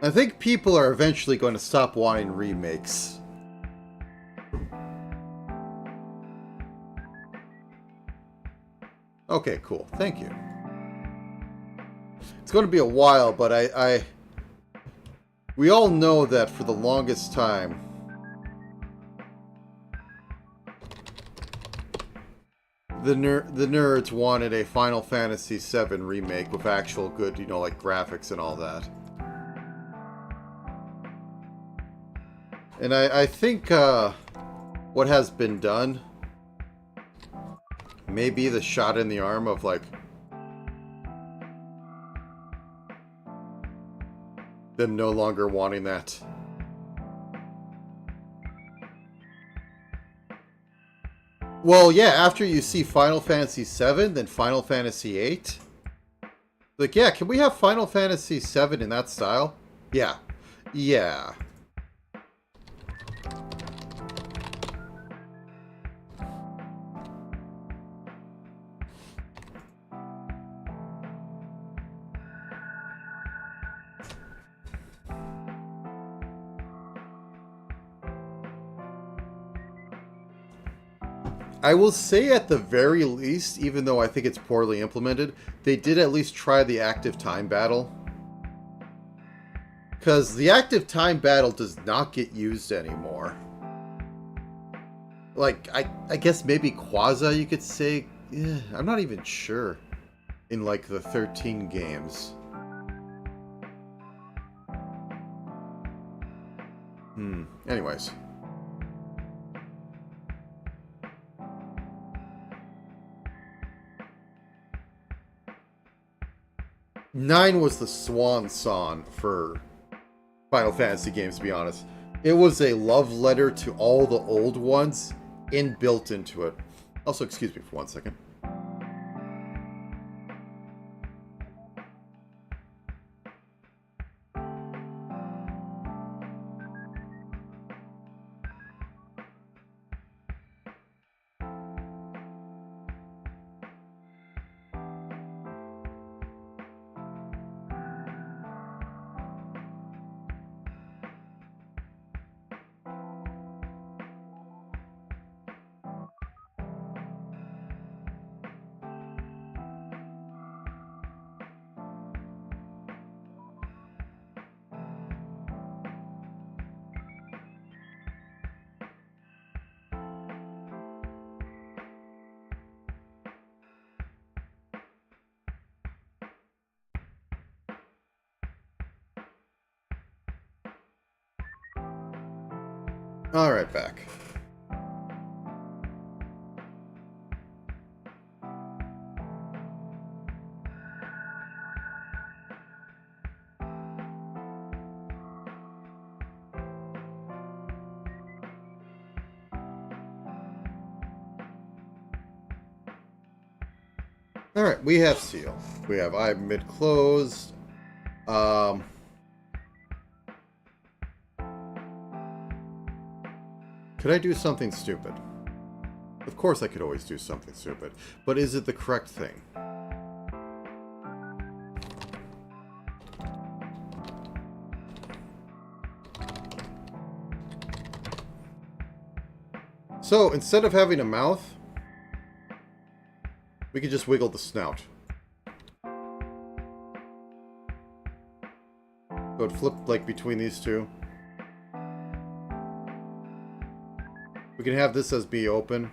I think people are eventually going to stop wanting remakes. Okay, cool. Thank you. It's going to be a while, but we all know that for the longest time, the nerds wanted a Final Fantasy VII remake with actual good, you know, like graphics and all that. And I think what has been done may be the shot in the arm of, like, them no longer wanting that. Well, yeah, after you see Final Fantasy VII, then Final Fantasy VIII, Like, yeah, can we have Final Fantasy VII in that style? Yeah. Yeah. I will say at the very least, even though I think it's poorly implemented, they did at least try the active time battle. Because the active time battle does not get used anymore. Like, I guess maybe Quasi you could say. Yeah, I'm not even sure. In like the 13 games. Anyways. Nine was the swan song for Final Fantasy games, to be honest. It was a love letter to all the old ones inbuilt into it. Also, excuse me for 1 second. Alright, back. Alright, we have Seal. We have eye mid closed. Could I do something stupid? Of course I could always do something stupid. But is it the correct thing? So, instead of having a mouth, we could just wiggle the snout. So it flipped like between these two. We can have this as be open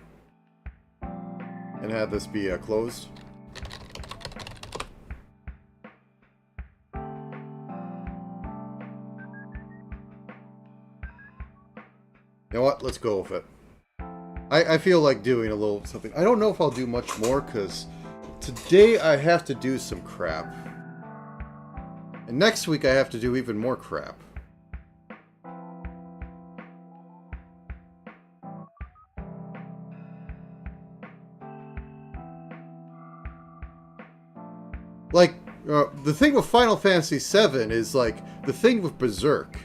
and have this be closed. You know what? Let's go with it. I feel like doing a little something. I don't know if I'll do much more because today I have to do some crap. And next week I have to do even more crap. Like, the thing with Final Fantasy VII is, like, the thing with Berserk.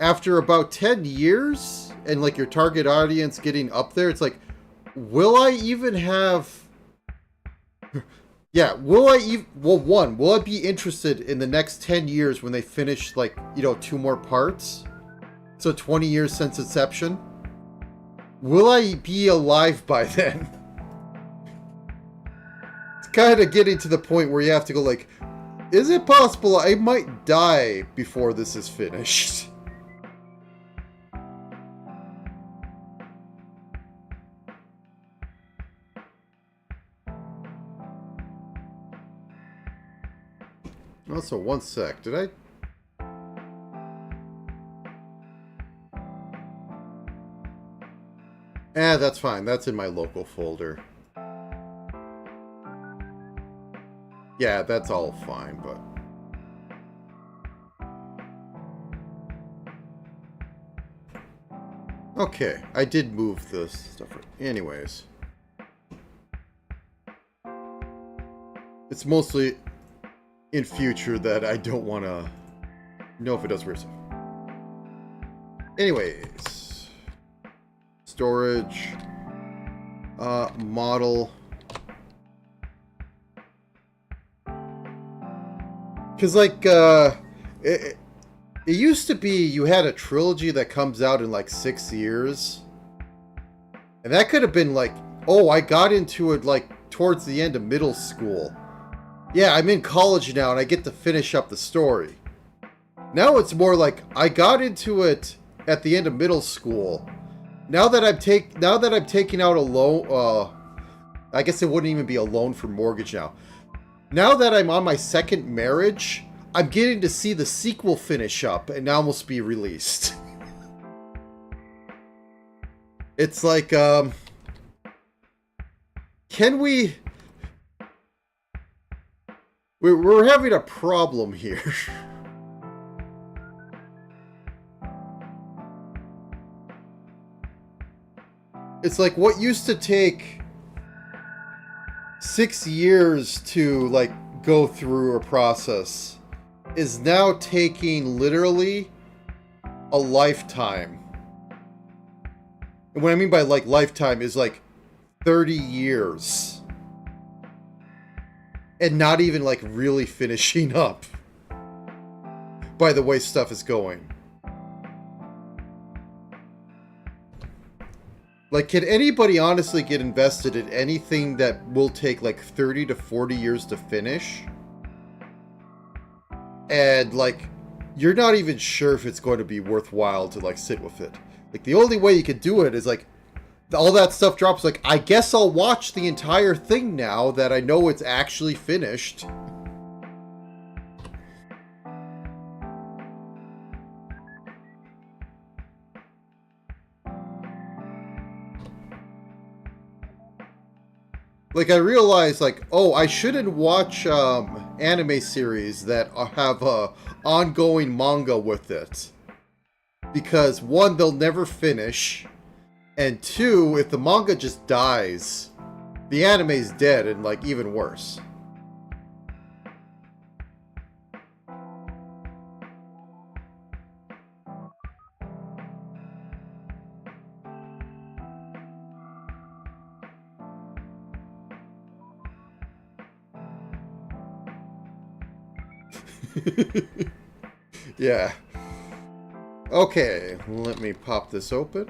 After about 10 years, and, like, your target audience getting up there, it's like, will I even have... Yeah, will I even... Well, one, will I be interested in the next 10 years when they finish, like, you know, 2 more parts? So 20 years since inception? Will I be alive by then? Kind of getting to the point where you have to go like, is it possible I might die before this is finished? Also, 1 sec. Did I... that's fine. That's in my local folder. Yeah, that's all fine, but... Okay, I did move this stuff. Anyways. It's mostly... in future that I don't want to know if it does weird stuff. Anyways, storage, model. Because, like, it used to be you had a trilogy that comes out in, like, 6 years. And that could have been, like, oh, I got into it, like, towards the end of middle school. Yeah, I'm in college now, and I get to finish up the story. Now it's more like, I got into it at the end of middle school. Now that I'm taking out a loan, I guess it wouldn't even be a loan for mortgage now. Now that I'm on my second marriage, I'm getting to see the sequel finish up and almost be released. It's like, can we... We're having a problem here. It's like what used to take 6 years to, like, go through a process is now taking literally a lifetime. And what I mean by, like, lifetime is, like, 30 years. And not even, like, really finishing up. By the way stuff is going. Like, can anybody honestly get invested in anything that will take, like, 30 to 40 years to finish? And, like, you're not even sure if it's going to be worthwhile to, like, sit with it. Like, the only way you could do it is, like, all that stuff drops, like, I guess I'll watch the entire thing now that I know it's actually finished. Like, I realized, like, oh, I shouldn't watch anime series that have ongoing manga with it. Because, one, they'll never finish. And two, if the manga just dies, the anime's dead and, like, even worse. Yeah. Okay, let me pop this open.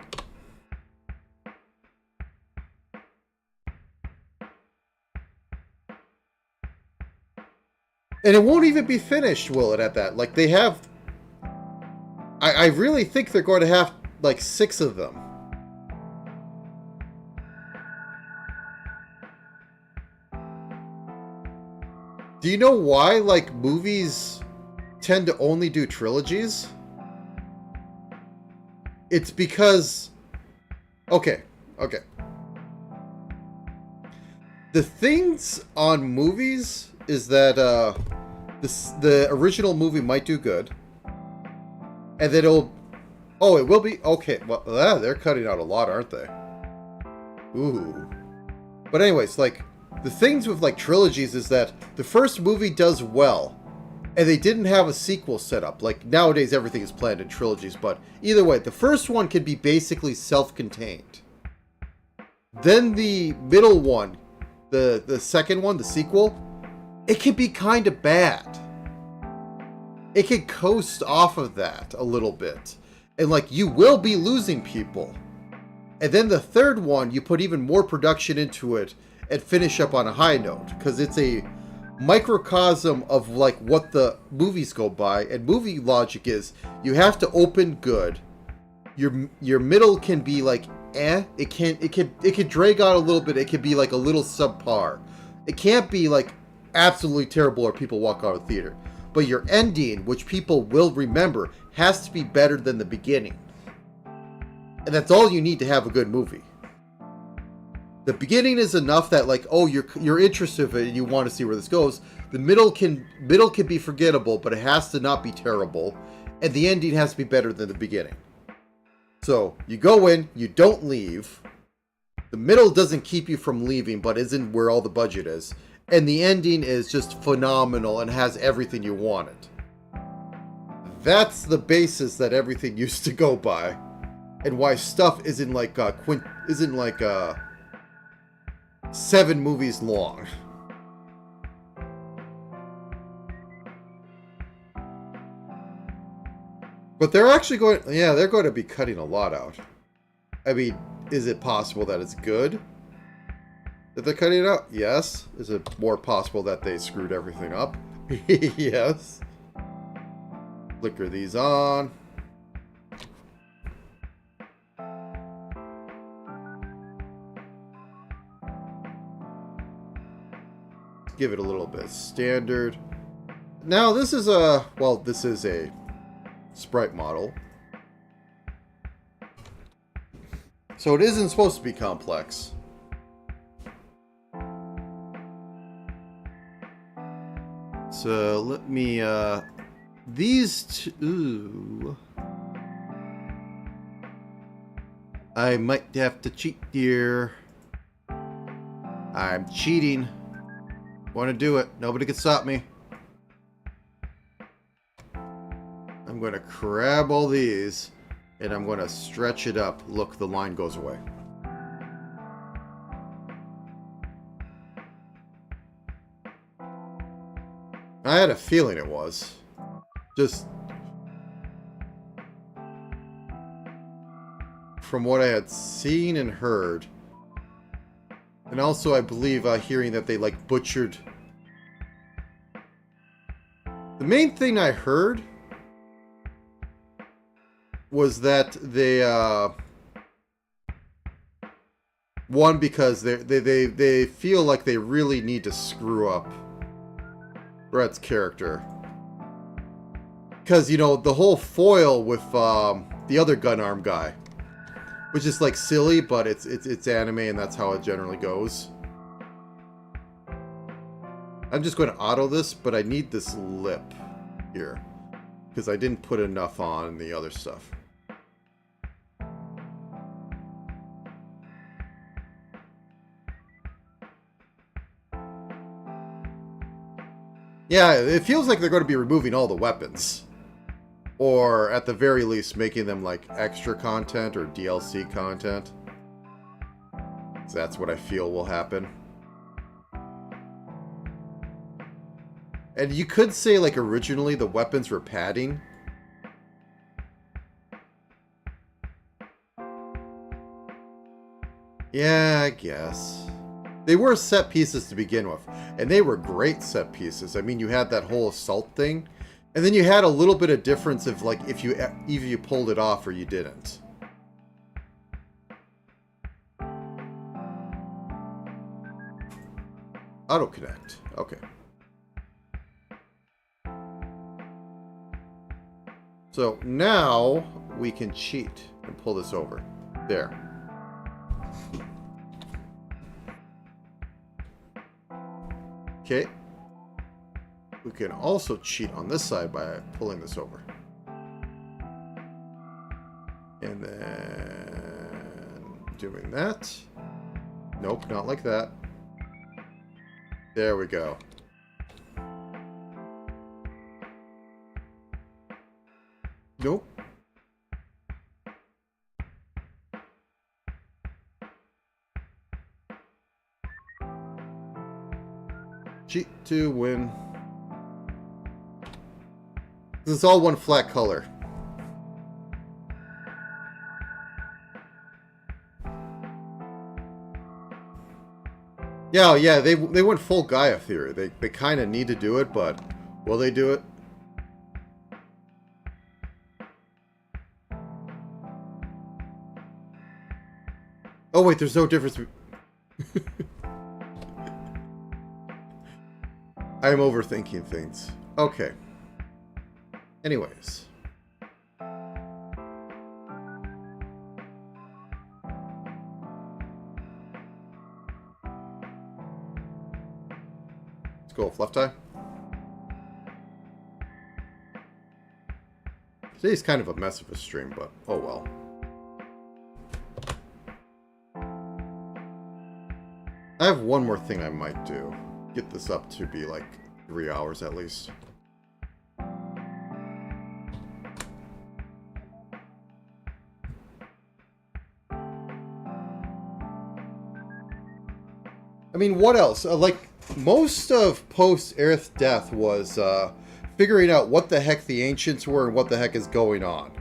And it won't even be finished, will it, at that? Like, they have... I really think they're going to have, like, 6 of them. Do you know why, like, movies tend to only do trilogies? It's because... Okay. The things on movies is that the original movie might do good. And then it'll... Oh, it will be... Okay, well, they're cutting out a lot, aren't they? Ooh. But anyways, like... The things with, like, trilogies is that the first movie does well, and they didn't have a sequel set up. Like, nowadays everything is planned in trilogies, but either way, the first one can be basically self-contained. Then the middle one, the second one, the sequel, it can be kind of bad. It can coast off of that a little bit. And, like, you will be losing people. And then the third one, you put even more production into it, and finish up on a high note, because it's a microcosm of, like, what the movies go by. And movie logic is you have to open good. Your middle can be like it can drag out a little bit. It can be like a little subpar. It can't be like absolutely terrible or people walk out of the theater. But your ending, which people will remember, has to be better than the beginning. And that's all you need to have a good movie. The beginning is enough that, like, oh, you're interested in it and you want to see where this goes. The middle can be forgettable, but it has to not be terrible. And the ending has to be better than the beginning. So, you go in, you don't leave. The middle doesn't keep you from leaving, but isn't where all the budget is. And the ending is just phenomenal and has everything you wanted. That's the basis that everything used to go by. And why stuff isn't like 7 movies long. But they're actually going... Yeah, they're going to be cutting a lot out. I mean, is it possible that it's good that they're cutting it out? Yes. Is it more possible that they screwed everything up? Yes. Flicker these on. Give it a little bit of standard. Now this is a... Well, this is a sprite model. So it isn't supposed to be complex. So let me, these two... I might have to cheat here. I'm cheating. Want to do it. Nobody can stop me. I'm going to grab all these, and I'm going to stretch it up. Look, the line goes away. I had a feeling it was. Just from what I had seen and heard. And also, I believe, hearing that they, like, butchered. The main thing I heard was that they, one, because they feel like they really need to screw up Brett's character. Because, you know, the whole foil with the other gun arm guy, which is like silly, but it's anime and that's how it generally goes. I'm just going to auto this, but I need this lip here because I didn't put enough on the other stuff. Yeah, it feels like they're going to be removing all the weapons. Or, at the very least, making them, like, extra content or DLC content. So that's what I feel will happen. And you could say, like, originally the weapons were padding. Yeah, I guess. They were set pieces to begin with. And they were great set pieces. I mean, you had that whole assault thing. And then you had a little bit of difference of, like, if you either you pulled it off or you didn't. Auto connect. Okay. So now we can cheat and pull this over. There. Okay. We can also cheat on this side by pulling this over. And then doing that. Nope, not like that. There we go. Nope. Cheat to win. It's all one flat color. Yeah, they went full Gaia theory. They kind of need to do it, but will they do it? Oh wait, there's no difference. I'm overthinking things. Okay. Anyways. Let's go with left eye. Today's kind of a mess of a stream, but oh well. I have one more thing I might do. get this up to be like 3 hours at least. I mean, what else? Like, most of post-Earth Death was figuring out what the heck the Ancients were and what the heck is going on.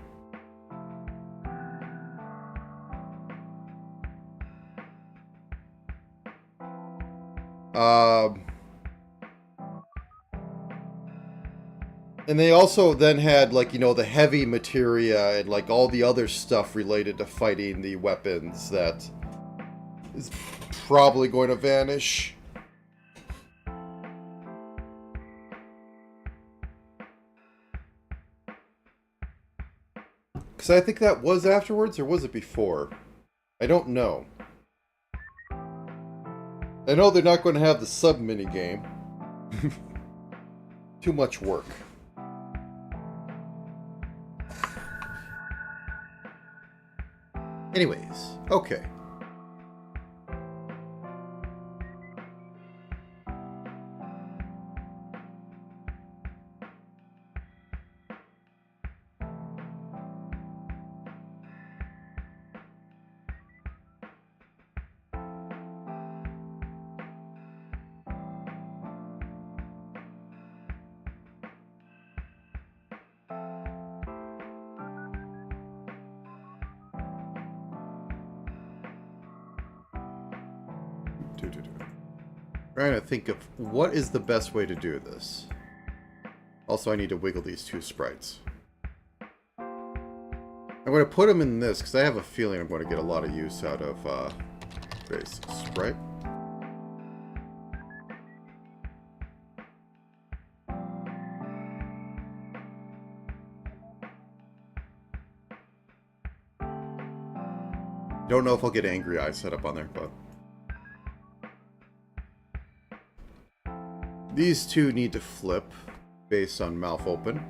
And they also then had, like, you know, the heavy materia and, like, all the other stuff related to fighting the weapons that is probably going to vanish. Because I think that was afterwards, or was it before? I don't know. I know they're not going to have the sub-mini game. Too much work. Anyways, okay. Trying to think of what is the best way to do this. Also, I need to wiggle these two sprites. I'm going to put them in this because I have a feeling I'm going to get a lot of use out of base sprite. Don't know if I'll get Angry Eyes set up on there, but these two need to flip based on mouth open.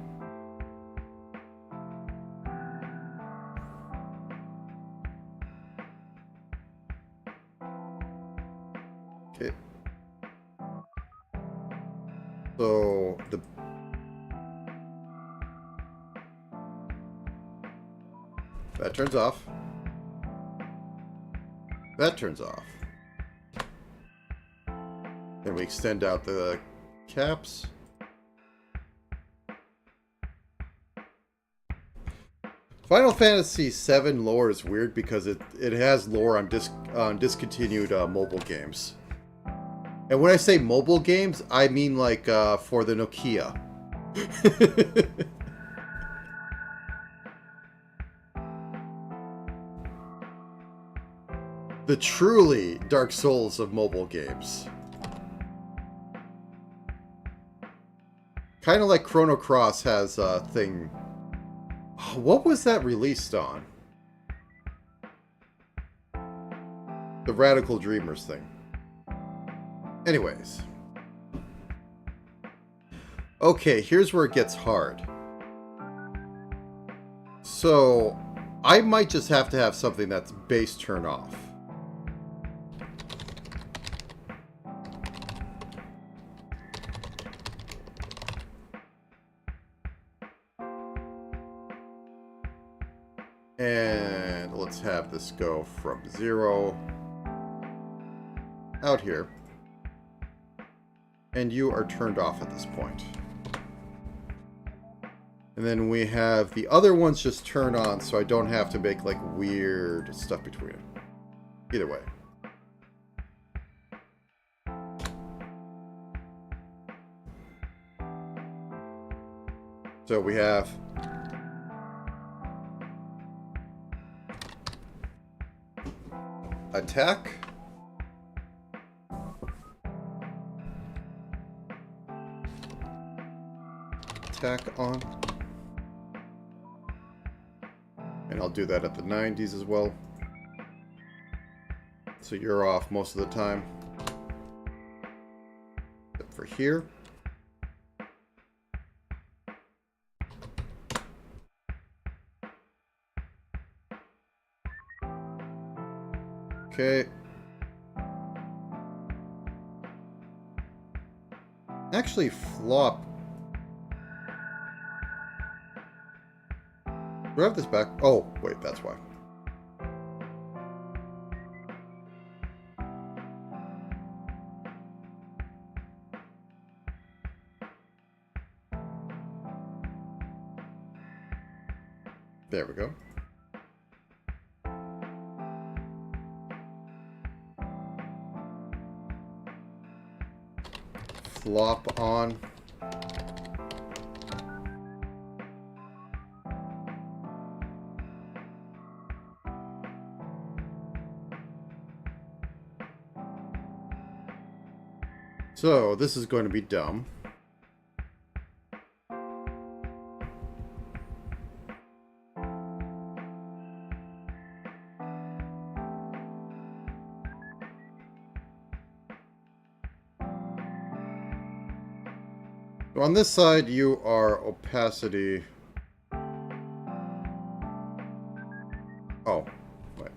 Okay. So that turns off. That turns off. Then we extend out the caps. Final Fantasy VII lore is weird because it has lore on discontinued mobile games. And when I say mobile games, I mean like for the Nokia. The truly Dark Souls of mobile games. Kind of like Chrono Cross has a thing. What was that released on? The Radical Dreamers thing. Anyways. Okay, here's where it gets hard. So, I might just have to have something that's base turn off. And let's have this go from 0 out here. And you are turned off at this point. And then we have the other ones just turn on so I don't have to make like weird stuff between it. Either way. So we have attack. Attack on. And I'll do that at the 90s as well. So you're off most of the time. Except for here. Okay. Actually, flop. Do I have this back? Oh, wait, that's why. There we go. Flop on. So, this is going to be dumb. So on this side, you are opacity. Oh, wait.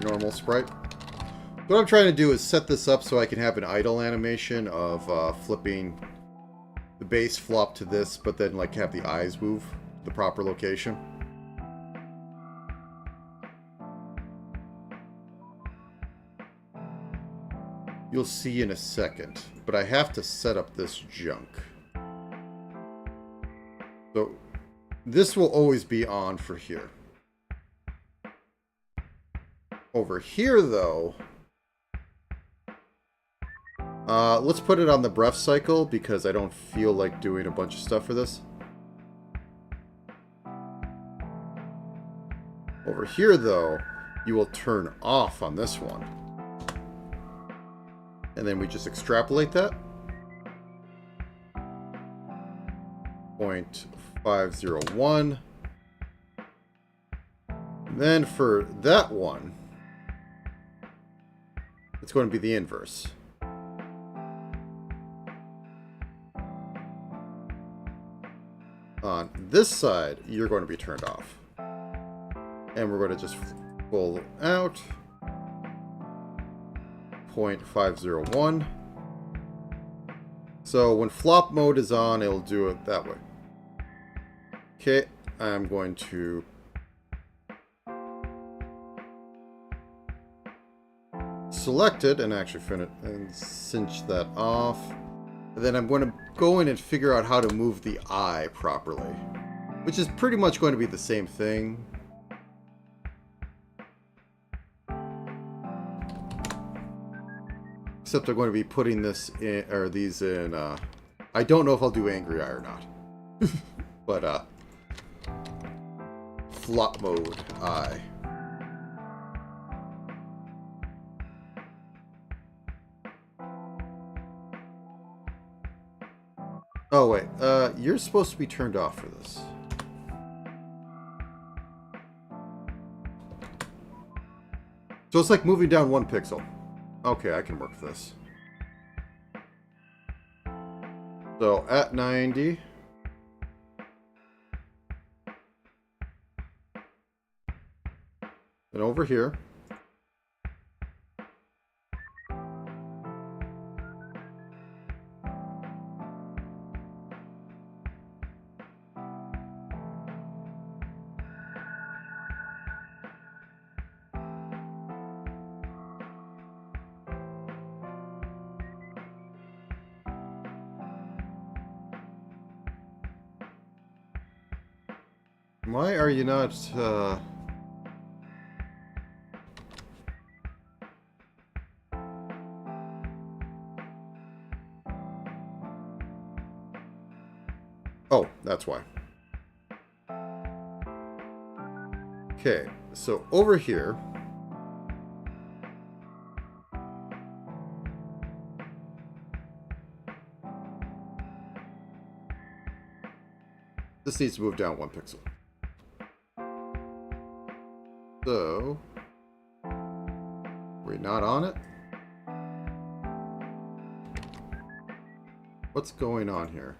Normal sprite. What I'm trying to do is set this up so I can have an idle animation of flipping the base flop to this, but then like have the eyes move to the proper location. You'll see in a second, but I have to set up this junk. So this will always be on for here. Over here, though, let's put it on the breath cycle because I don't feel like doing a bunch of stuff for this. Over here, though, you will turn off on this one. And then we just extrapolate that. 0.501. And then for that one, it's going to be the inverse. On this side, you're going to be turned off. And we're going to just pull out 0.501. So when flop mode is on, it'll do it that way. Okay, I'm going to select it and actually finish and cinch that off. And then I'm going to go in and figure out how to move the eye properly, which is pretty much going to be the same thing. Except I'm going to be putting this in, or these in, I don't know if I'll do angry eye or not. But, flop mode eye. Oh, wait. You're supposed to be turned off for this. So it's like moving down 1 pixel. Okay, I can work with this. So at 90. And over here. Why are you not, Oh, that's why. Okay, so over here, this needs to move down 1 pixel. So, we're not on it? What's going on here?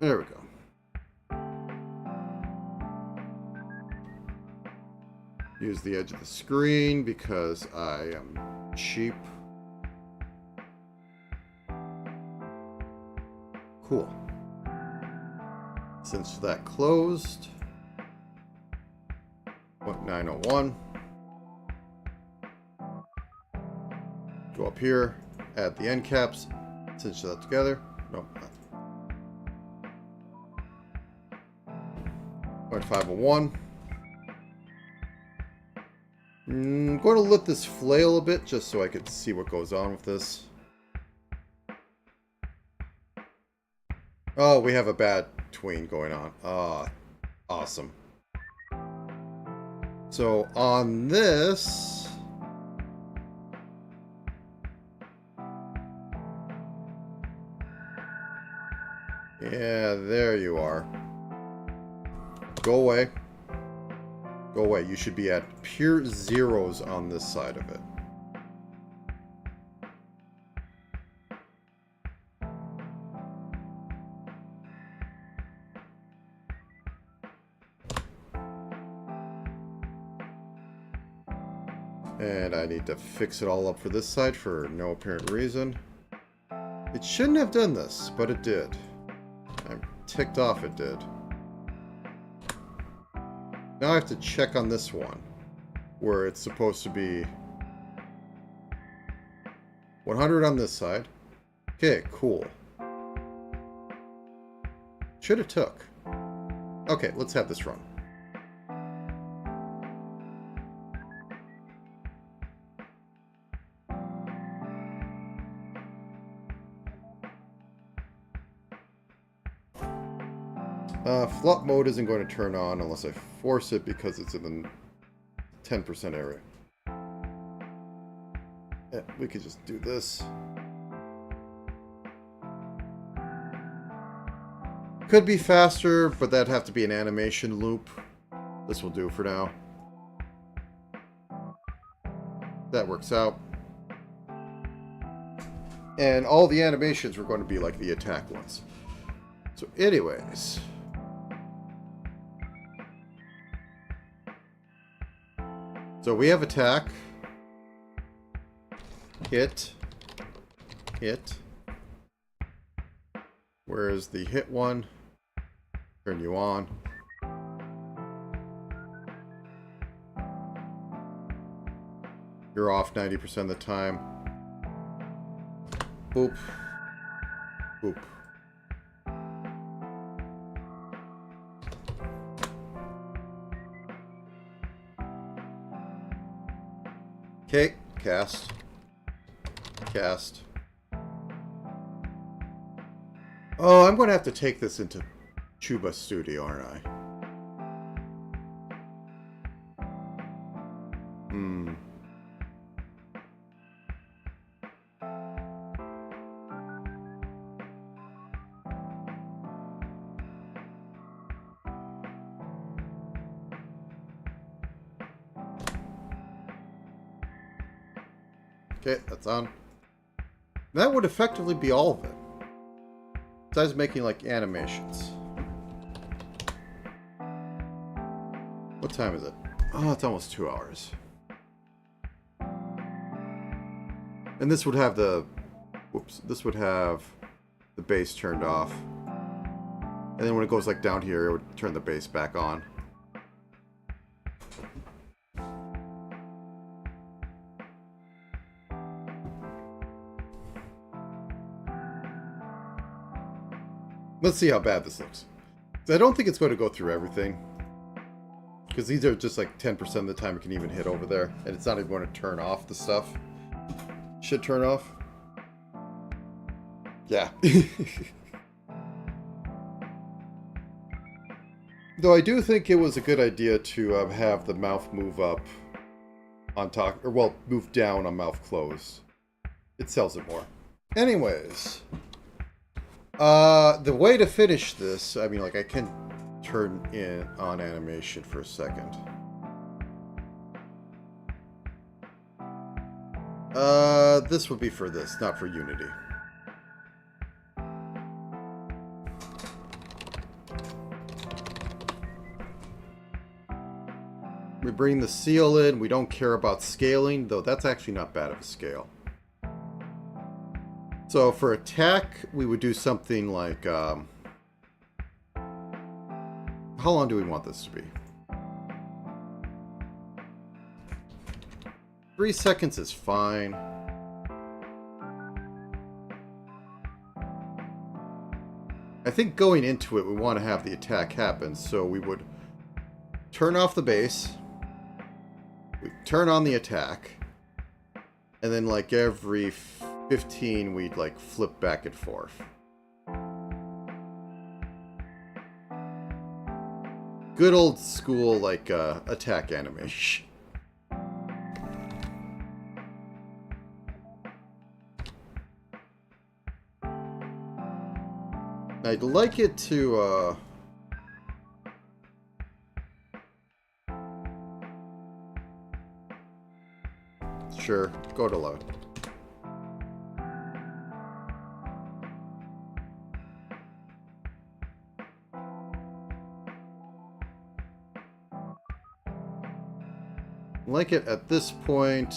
There we go. Use the edge of the screen because I am cheap. Cool. Since that closed, 0.901. Go up here, add the end caps, cinch that together. Nope. 0.501. I'm going to let this flail a bit just so I can see what goes on with this. Oh, we have a bad tween going on. Ah, awesome. So on this, yeah, there you are. Go away. Go away. You should be at pure zeros on this side of it. And I need to fix it all up for this side for no apparent reason. It shouldn't have done this, but it did. I'm ticked off it did. Now I have to check on this one, where it's supposed to be 100 on this side. Okay, cool. Should have took. Okay, let's have this run. Flop mode isn't going to turn on unless I force it because it's in the 10% area. Yeah, we could just do this. Could be faster, but that'd have to be an animation loop. This will do for now. That works out. And all the animations were going to be like the attack ones. So anyways... So we have attack, hit, hit. Where's the hit one? Turn you on. You're off 90% of the time. Boop. Boop. Okay, cast. Cast. Oh, I'm going to have to take this into Chuba Studio, aren't I? Hmm. Okay, that's on. That would effectively be all of it. Besides making, like, animations. What time is it? Oh, it's almost 2 hours. And this would have the... Whoops. This would have the bass turned off. And then when it goes, like, down here, it would turn the bass back on. Let's see how bad this looks. I don't think it's going to go through everything. Because these are just like 10% of the time it can even hit over there. And it's not even going to turn off the stuff. Should turn off. Yeah. Though I do think it was a good idea to have the mouth move up on top. Or well, move down on mouth closed. It sells it more. Anyways. The way to finish this, I mean, like, I can turn in on animation for a second. This would be for this, not for Unity. We bring the seal in. We don't care about scaling, though that's actually not bad of a scale. So for attack, we would do something like... how long do we want this to be? 3 seconds is fine. I think going into it, we want to have the attack happen, so we would turn off the base, we turn on the attack, and then like every 15, we'd like flip back and forth. Good old school like attack animation. I'd like it to, sure, go to load. Like it at this point,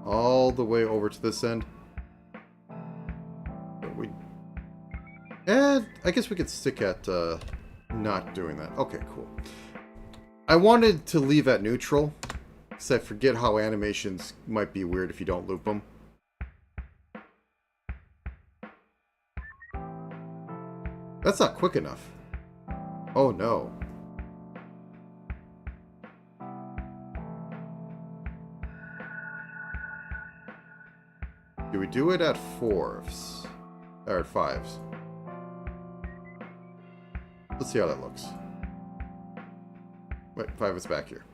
all the way over to this end. And I guess we could stick at not doing that. Okay, cool. I wanted to leave at neutral, because I forget how animations might be weird if you don't loop them. That's not quick enough. Oh no. Do we do it at 4s? Or at 5s? Let's see how that looks. Wait, 5 is back here.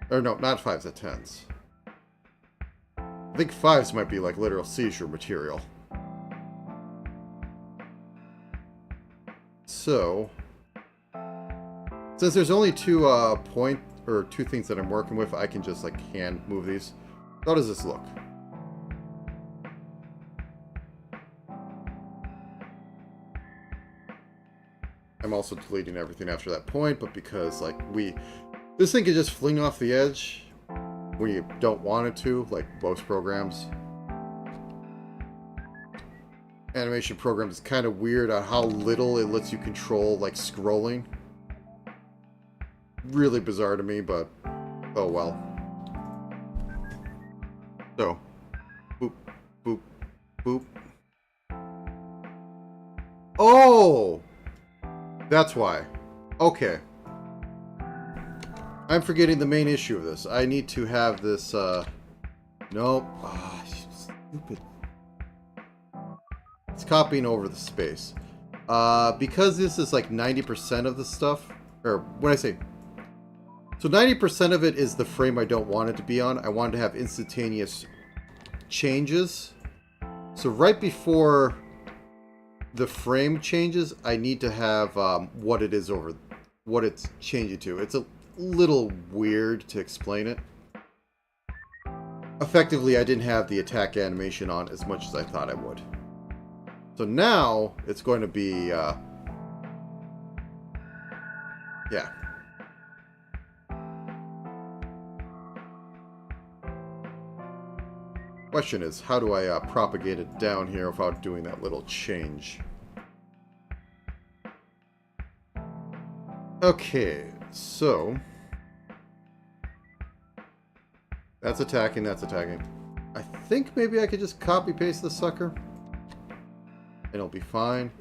Or no, not 5s, at 10s. I think 5s might be like literal seizure material. So, since there's only two two things that I'm working with, I can just like hand move these. How does this look? I'm also deleting everything after that point, but because like this thing can just fling off the edge when you don't want it to, like most programs. Animation programs is kind of weird on how little it lets you control like scrolling. Really bizarre to me, but oh well. So, boop, boop, boop. Oh! That's why. Okay. I'm forgetting the main issue of this. I need to have this, nope. Ah, stupid. It's copying over the space. Because this is like 90% of the stuff, or when I say... So 90% of it is the frame I don't want it to be on. I want to have instantaneous changes. So right before the frame changes, I need to have what it is over, what it's changing to. It's a little weird to explain it. Effectively, I didn't have the attack animation on as much as I thought I would. So now it's going to be, yeah. Question is, how do I propagate it down here without doing that little change? Okay, so that's attacking, that's attacking. I think maybe I could just copy paste this sucker and it'll be fine.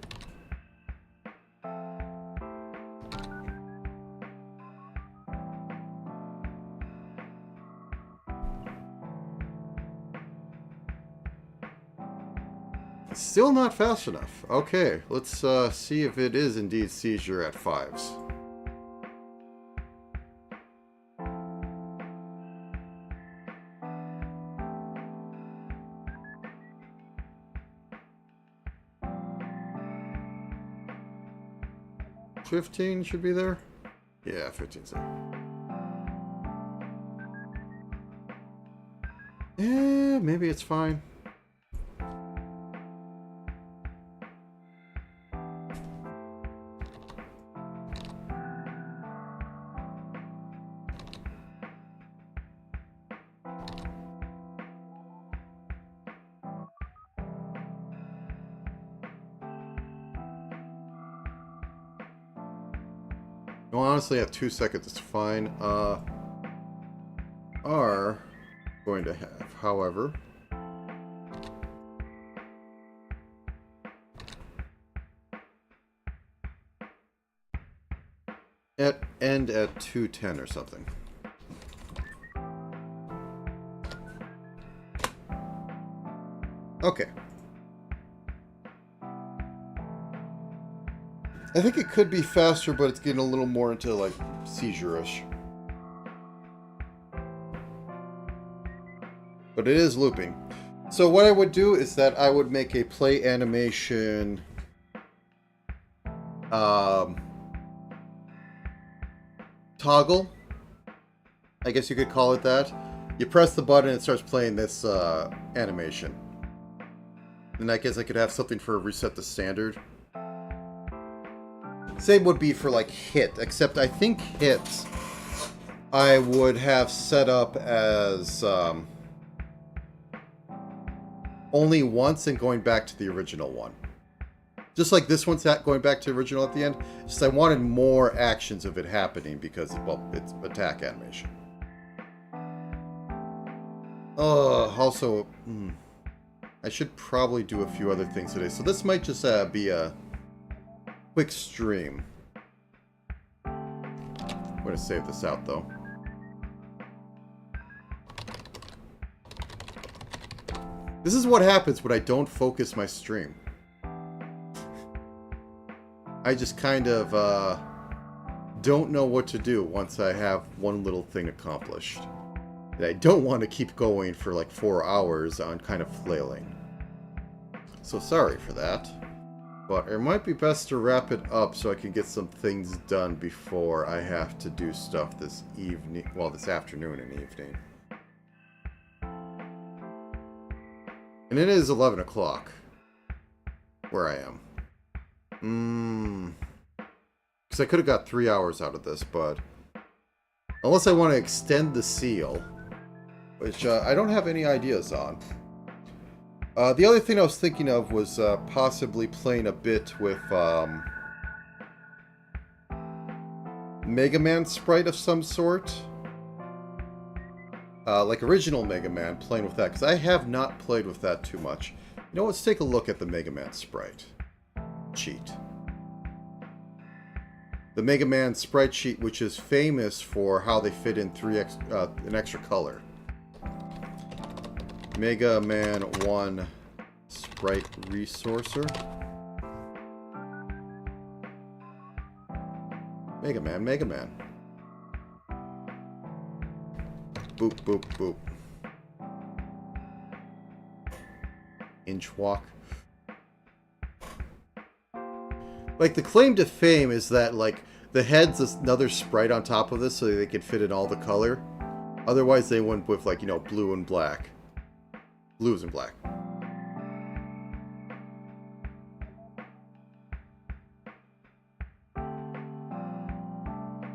Still not fast enough. Okay, let's see if it is indeed seizure at 5s. $15 should be there. Yeah, 15's there. Yeah, maybe it's fine. No, honestly, at 2 seconds, it's fine. Are going to have, however, end at 2:10 or something. Okay. I think it could be faster, but it's getting a little more into, like, seizure-ish. But it is looping. So what I would do is that I would make a play animation toggle. I guess you could call it that. You press the button and it starts playing this animation. And I guess I could have something for reset the standard. Same would be for like hit, except I think hits I would have set up as only once and going back to the original one. Just like this one's going back to the original at the end. Just I wanted more actions of it happening because, well, it's attack animation. Also, I should probably do a few other things today. So this might just be a quick stream. I'm going to save this out, though. This is what happens when I don't focus my stream. I just kind of don't know what to do once I have one little thing accomplished. And I don't want to keep going for like 4 hours on kind of flailing. So sorry for that. But it might be best to wrap it up so I can get some things done before I have to do stuff this evening. Well, this afternoon and evening. And it is 11 o'clock where I am. Because I could have got 3 hours out of this, but unless I want to extend the seal, which I don't have any ideas on. The other thing I was thinking of was possibly playing a bit with Mega Man sprite of some sort. Like original Mega Man, playing with that, because I have not played with that too much. You know, let's take a look at the Mega Man sprite sheet. The Mega Man sprite sheet, which is famous for how they fit in an extra color. Mega Man 1 Sprite Resourcer. Mega Man, Mega Man. Boop, boop, boop. Inch walk. Like, the claim to fame is that, like, the head's another sprite on top of this so they can fit in all the color. Otherwise, they went with, like, you know, blue and black. Blues and black.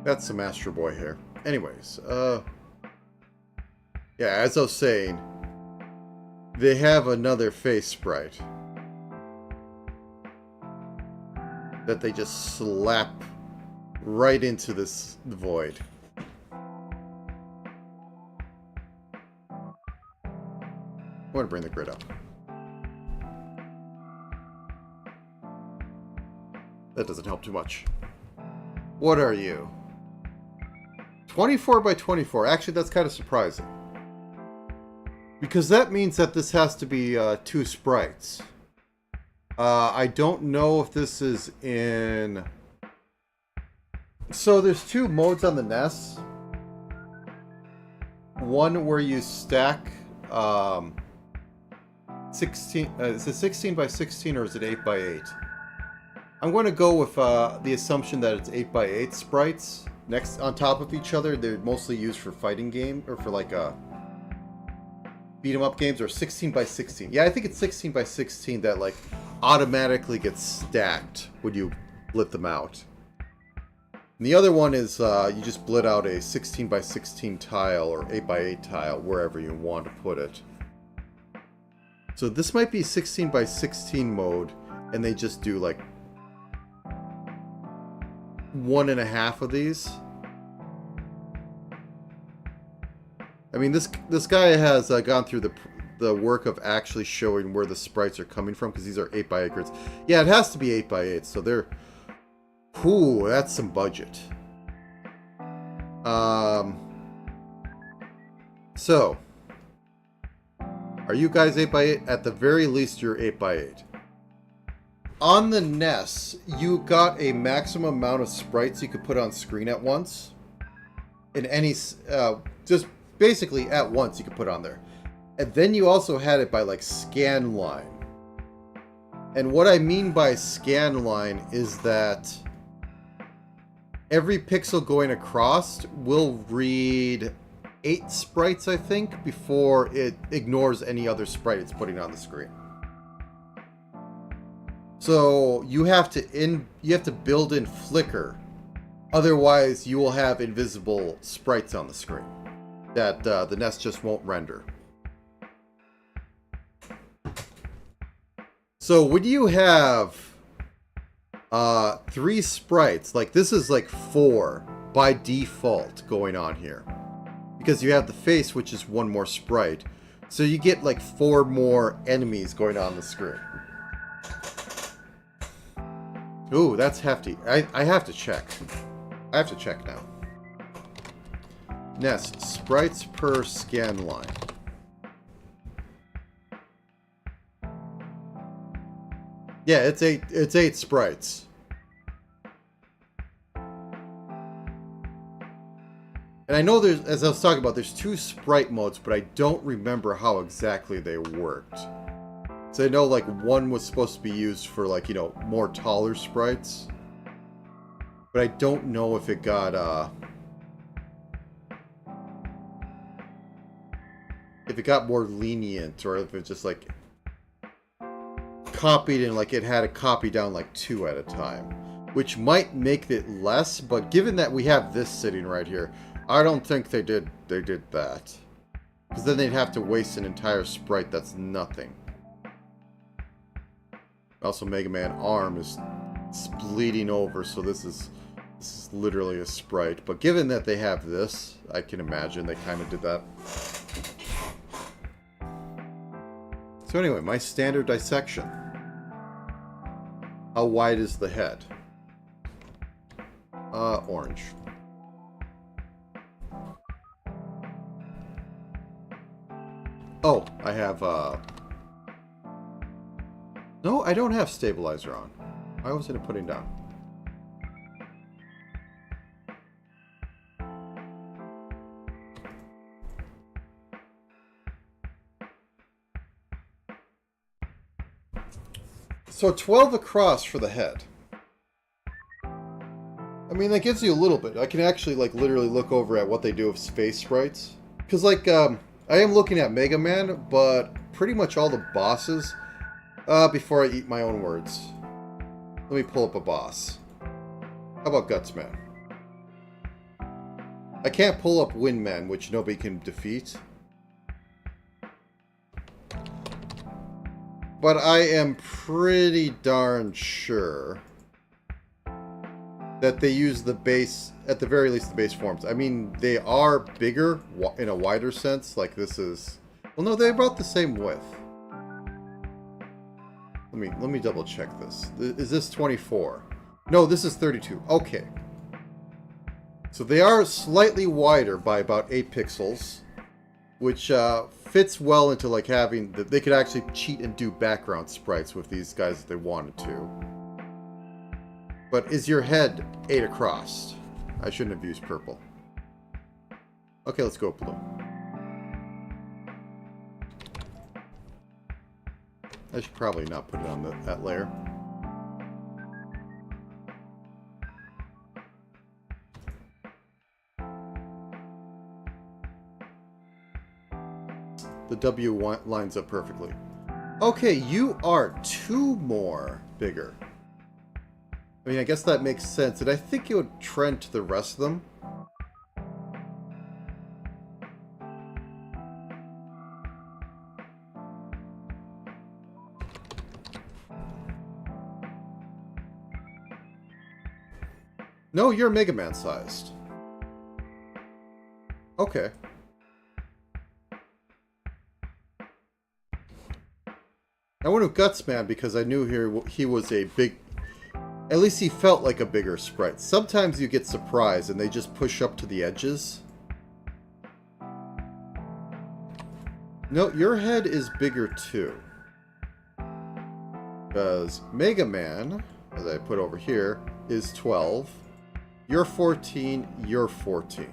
That's some Astro Boy hair. Anyways, yeah, as I was saying, they have another face sprite that they just slap right into this void. I want to bring the grid up. That doesn't help too much. What are you? 24 by 24. Actually, that's kind of surprising. Because that means that this has to be 2 sprites. I don't know if this is in... So there's 2 modes on the NES. One where you stack... 16, is it 16 by 16 or is it 8 by 8? I'm going to go with the assumption that it's 8 by 8 sprites next on top of each other. They're mostly used for fighting game or for like beat 'em up games, or 16 by 16. Yeah, I think it's 16 by 16 that like automatically gets stacked when you split them out. And the other one is you just split out a 16 by 16 tile or 8 by 8 tile wherever you want to put it. So this might be 16 by 16 mode, and they just do like 1.5 of these. I mean, this guy has gone through the work of actually showing where the sprites are coming from, because these are 8x8 grids. Yeah, it has to be 8x8, so they're... Ooh, that's some budget. So, are you guys 8x8? At the very least, you're 8x8. On the NES, you got a maximum amount of sprites you could put on screen at once. In any, just basically at once you could put on there. And then you also had it by like scan line. And what I mean by scan line is that every pixel going across will read 8 sprites, I think, before it ignores any other sprite it's putting on the screen. So you have to build in flicker, otherwise you will have invisible sprites on the screen that the NES just won't render. So when you have 3 sprites, like this is like 4 by default going on here, because you have the face, which is 1 more sprite, so you get like 4 more enemies going on the screen. Ooh, that's hefty. I have to check. I have to check now. NES, sprites per scan line. Yeah, it's 8 sprites. And I know there's, as I was talking about, there's 2 sprite modes, but I don't remember how exactly they worked. So I know like one was supposed to be used for like, you know, more taller sprites. But I don't know if it got more lenient, or if it just like copied and like it had to copy down like 2 at a time, which might make it less, but given that we have this sitting right here, I don't think they did that. Because then they'd have to waste an entire sprite that's nothing. Also, Mega Man arm is bleeding over, so this is literally a sprite. But given that they have this, I can imagine they kind of did that. So anyway, my standard dissection. How wide is the head? Orange. Oh, I have, no, I don't have stabilizer on. Why wasn't it putting down? So 12 across for the head. I mean, that gives you a little bit. I can actually, like, literally look over at what they do with space sprites. Because, like, I am looking at Mega Man, but pretty much all the bosses... before I eat my own words. Let me pull up a boss. How about Gutsman? I can't pull up Windman, which nobody can defeat. But I am pretty darn sure that they use the base, at the very least the base forms. I mean, they are bigger in a wider sense. Like this is... Well, no, they're about the same width. Let me double check this. Is this 24? No, this is 32. Okay. So they are slightly wider by about 8 pixels, which fits well into like having... They could actually cheat and do background sprites with these guys if they wanted to. But is your head 8 across? I shouldn't have used purple. Okay, let's go blue. I should probably not put it on that layer. The W lines up perfectly. Okay, you are 2 more bigger. I mean, I guess that makes sense, and I think it would trend to the rest of them. No, you're Mega Man sized. Okay. I went with Guts Man because I knew he was a big... At least he felt like a bigger sprite. Sometimes you get surprised and they just push up to the edges. No, your head is bigger too. Because Mega Man, as I put over here, is 12. You're 14, you're 14.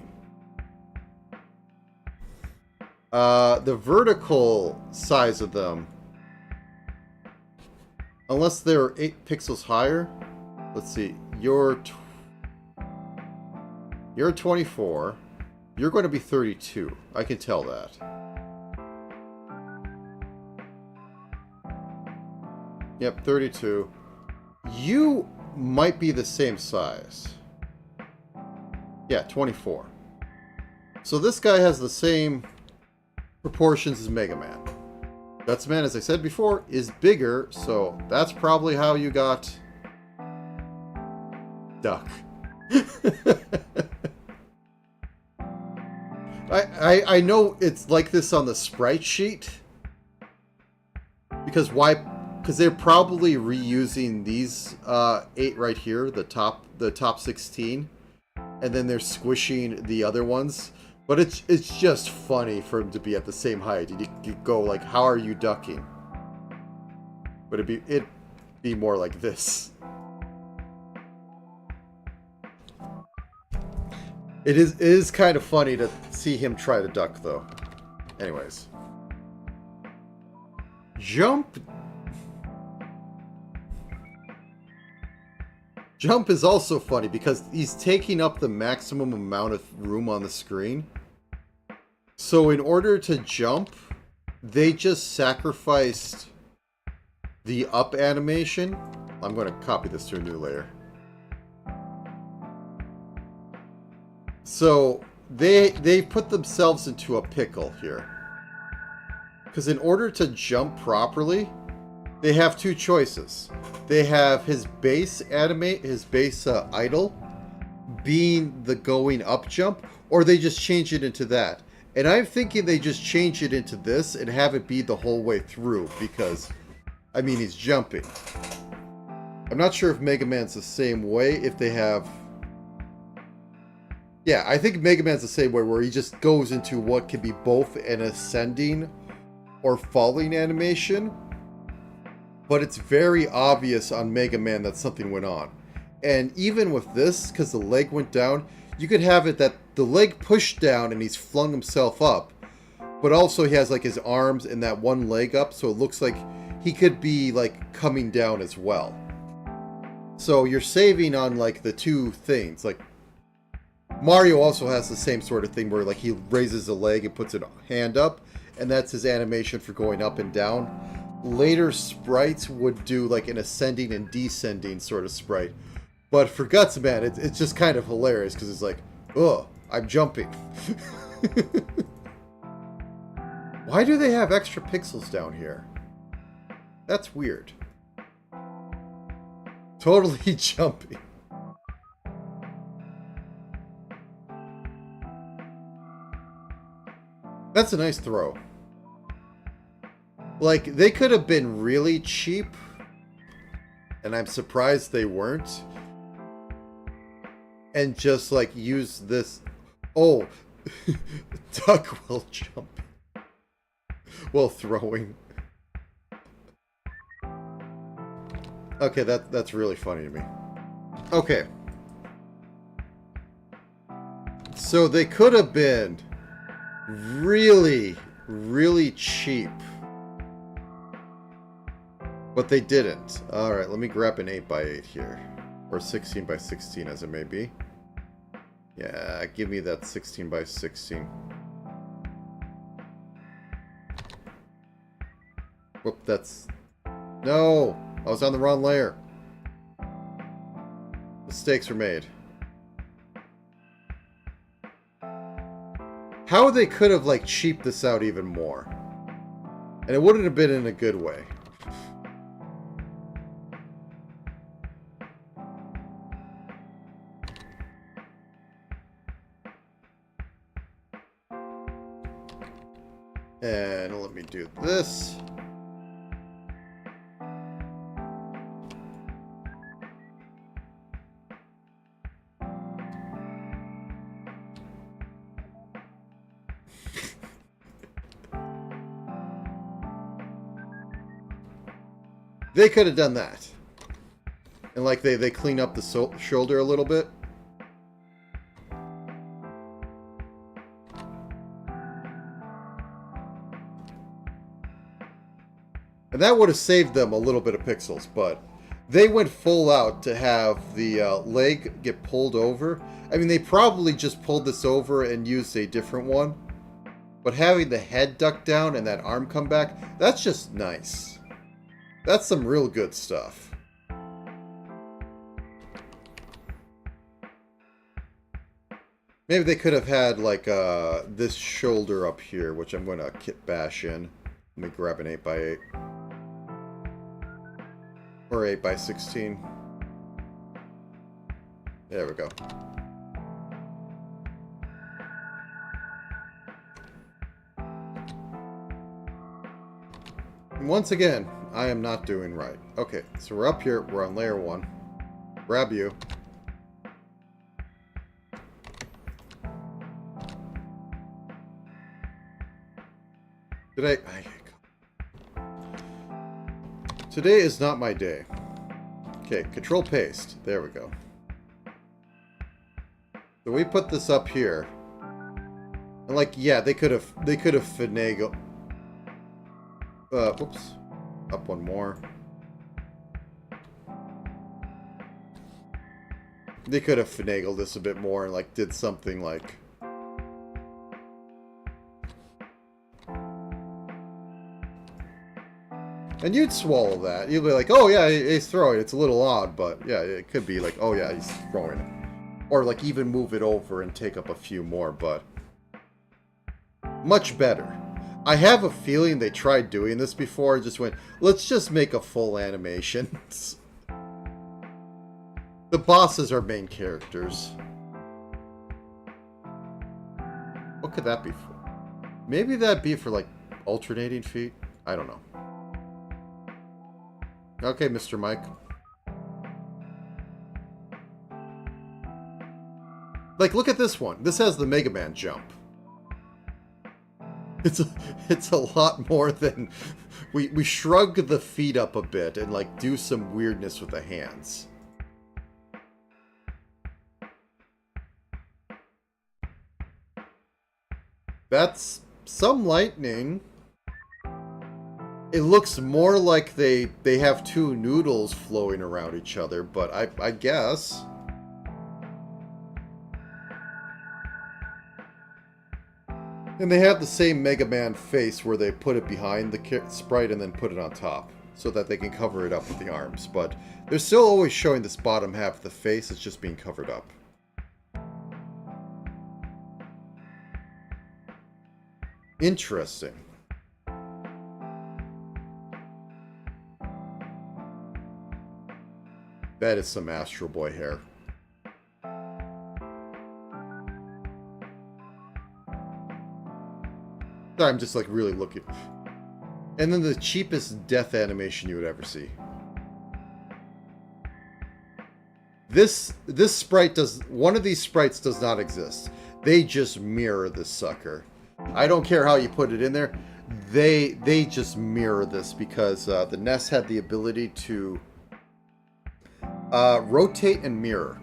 The vertical size of them, unless they're 8 pixels higher, let's see, you're 24, you're going to be 32. I can tell that. Yep, 32. You might be the same size. Yeah, 24. So this guy has the same proportions as Mega Man. Guts Man, as I said before, is bigger, so that's probably how you got Duck. I know it's like this on the sprite sheet. Because why? Because they're probably reusing these 8 right here, the top 16, and then they're squishing the other ones. But it's just funny for him to be at the same height. You go like, how are you ducking? But it'd be more like this. It is kind of funny to see him try to duck though. Anyways, Jump is also funny because he's taking up the maximum amount of room on the screen. So in order to jump, they just sacrificed the up animation. I'm going to copy this to a new layer. So they put themselves into a pickle here. Because in order to jump properly, they have 2 choices. They have his base idle being the going up jump, or they just change it into that. And I'm thinking they just change it into this and have it be the whole way through because, I mean, he's jumping. I'm not sure if Mega Man's the same way, if they have... Yeah, I think Mega Man's the same way where he just goes into what can be both an ascending or falling animation. But it's very obvious on Mega Man that something went on. And even with this, because the leg went down, you could have it that the leg pushed down and he's flung himself up. But also he has like his arms and that one leg up, so it looks like he could be like coming down as well. So you're saving on like the 2 things. Like Mario also has the same sort of thing where like he raises a leg and puts a hand up, and that's his animation for going up and down. Later sprites would do like an ascending and descending sort of sprite. But for Guts Man, it's just kind of hilarious because it's like, oh, I'm jumping. Why do they have extra pixels down here? That's weird. Totally jumping. That's a nice throw. Like, they could have been really cheap, and I'm surprised they weren't, and just, like, use this... Oh, Duck while jumping. While throwing. Okay, that's really funny to me. Okay. So they could have been really, really cheap. But they didn't. Alright, let me grab an 8x8 here. Or 16x16 as it may be. Yeah, give me that 16x16. Whoop, that's... No! I was on the wrong layer. Mistakes were made. How they could have, like, cheaped this out even more. And it wouldn't have been in a good way. do this. They could have done that. And like they clean up the shoulder a little bit. And that would have saved them a little bit of pixels, but they went full out to have the leg get pulled over. I mean, they probably just pulled this over and used a different one. But having the head duck down and that arm come back, that's just nice. That's some real good stuff. Maybe they could have had, like, this shoulder up here, which I'm going to kit bash in. Let me grab an 8x8. Or 8x16. There we go. And once again, I am not doing right. Okay, so we're up here. We're on layer 1. Grab you. Today is not my day. Okay, control paste. There we go. So we put this up here. And like, yeah, they could have finagled. Whoops. Up one more. They could have finagled this a bit more and like did something like. And you'd swallow that. You'd be like, oh yeah, he's throwing it. It's a little odd, but yeah, it could be like, oh yeah, he's throwing it. Or like even move it over and take up a few more, but much better. I have a feeling they tried doing this before and just went, let's just make a full animation. The bosses are main characters. What could that be for? Maybe that'd be for like alternating feet? I don't know. Okay, Mr. Mike. Like, look at this one. This has the Mega Man jump. It's a lot more than... We shrug the feet up a bit and, like, do some weirdness with the hands. That's some lightning. It looks more like they have two noodles flowing around each other, but I guess. And they have the same Mega Man face where they put it behind the sprite and then put it on top, so that they can cover it up with the arms. But they're still always showing this bottom half of the face, it's just being covered up. Interesting. That is some Astro Boy hair. I'm just like really looking. And then the cheapest death animation you would ever see. This sprite does... One of these sprites does not exist. They just mirror this sucker. I don't care how you put it in there. They just mirror this because the NES had the ability to rotate and mirror.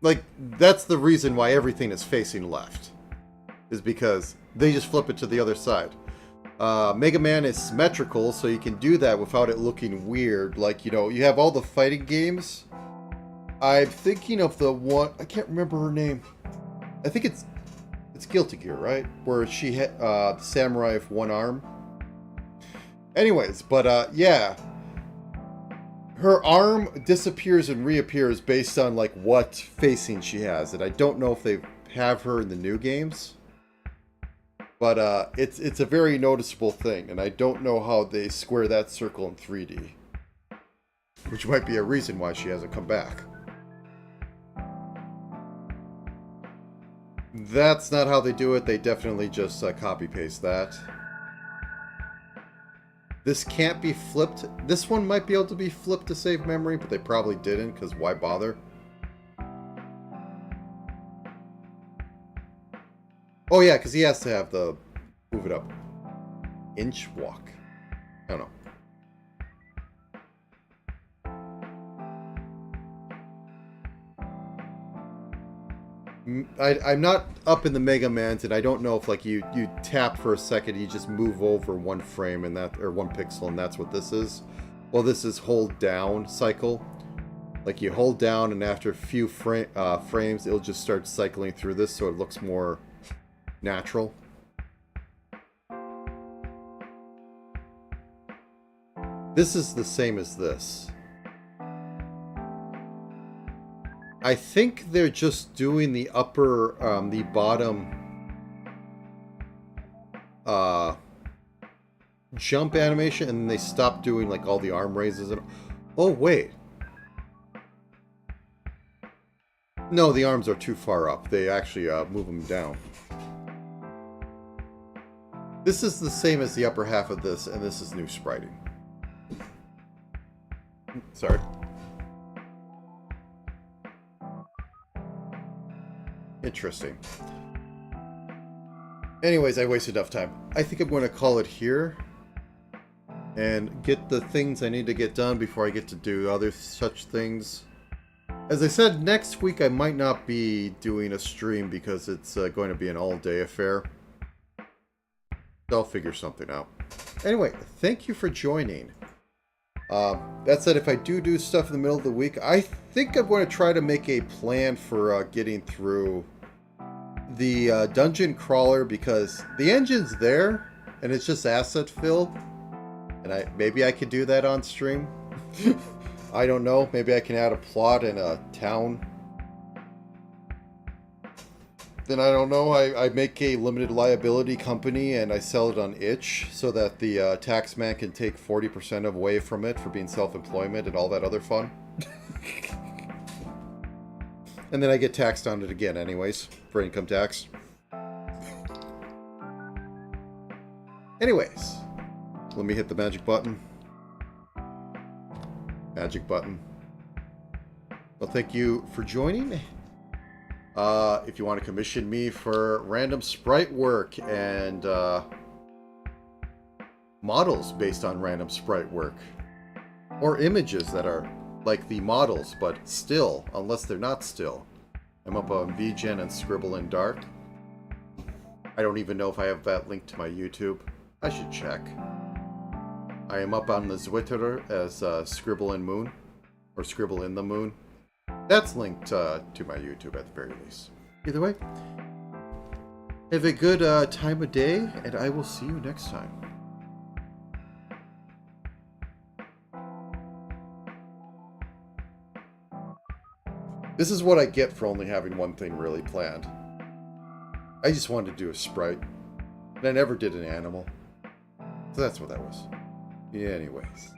Like, that's the reason why everything is facing left. Is because they just flip it to the other side. Mega Man is symmetrical, so you can do that without it looking weird. Like, you know, you have all the fighting games. I'm thinking of the one... I can't remember her name. I think it's Guilty Gear, right? Where she had the samurai with one arm. Anyways, but yeah. Her arm disappears and reappears based on like what facing she has. And I don't know if they have her in the new games. But it's a very noticeable thing. And I don't know how they square that circle in 3D. which might be a reason why she hasn't come back. That's not how they do it. They definitely just copy-paste that. This can't be flipped. This one might be able to be flipped to save memory, but they probably didn't, because why bother? Oh yeah, because he has to have the... Move it up. Inch walk. I don't know. I'm not up in the Mega Mans, and I don't know if like you tap for a second, you just move over one frame and that, or one pixel, and that's what this is. Well, this is hold down cycle. Like you hold down, and after a few frames, it'll just start cycling through this, so it looks more natural. This is the same as this. I think they're just doing the upper, the bottom jump animation, and they stopped doing like all the arm raises. And oh wait, no, the arms are too far up. They actually move them down. This is the same as the upper half of this, and this is new spriting. Sorry. Interesting. Anyways, I wasted enough time. I think I'm going to call it here and get the things I need to get done before I get to do other such things. As I said, next week I might not be doing a stream because it's going to be an all-day affair. I'll figure something out. Anyway, thank you for joining. That said, if I do stuff in the middle of the week, I think I'm going to try to make a plan for getting through the dungeon crawler, because the engine's there and it's just asset fill, and maybe I could do that on stream. I don't know. Maybe I can add a plot in a town. Then I don't know. I make a limited liability company and I sell it on itch so that the tax man can take 40% away from it for being self-employment and all that other fun. And then I get taxed on it again anyways, for income tax. Anyways, let me hit the magic button. Magic button. Well, thank you for joining. If you want to commission me for random sprite work and models based on random sprite work, or images that are like the models but still, unless they're not still, I'm up on VGen and Scribble in Dark. I don't even know if I have that linked to my YouTube. I should check. I am up on the Twitter as Scribble in Moon, or Scribble in the Moon. That's linked to my YouTube at the very least. Either way, have a good time of day, and I will see you next time. This is what I get for only having one thing really planned. I just wanted to do a sprite, and I never did an animal. So that's what that was. Yeah, anyways.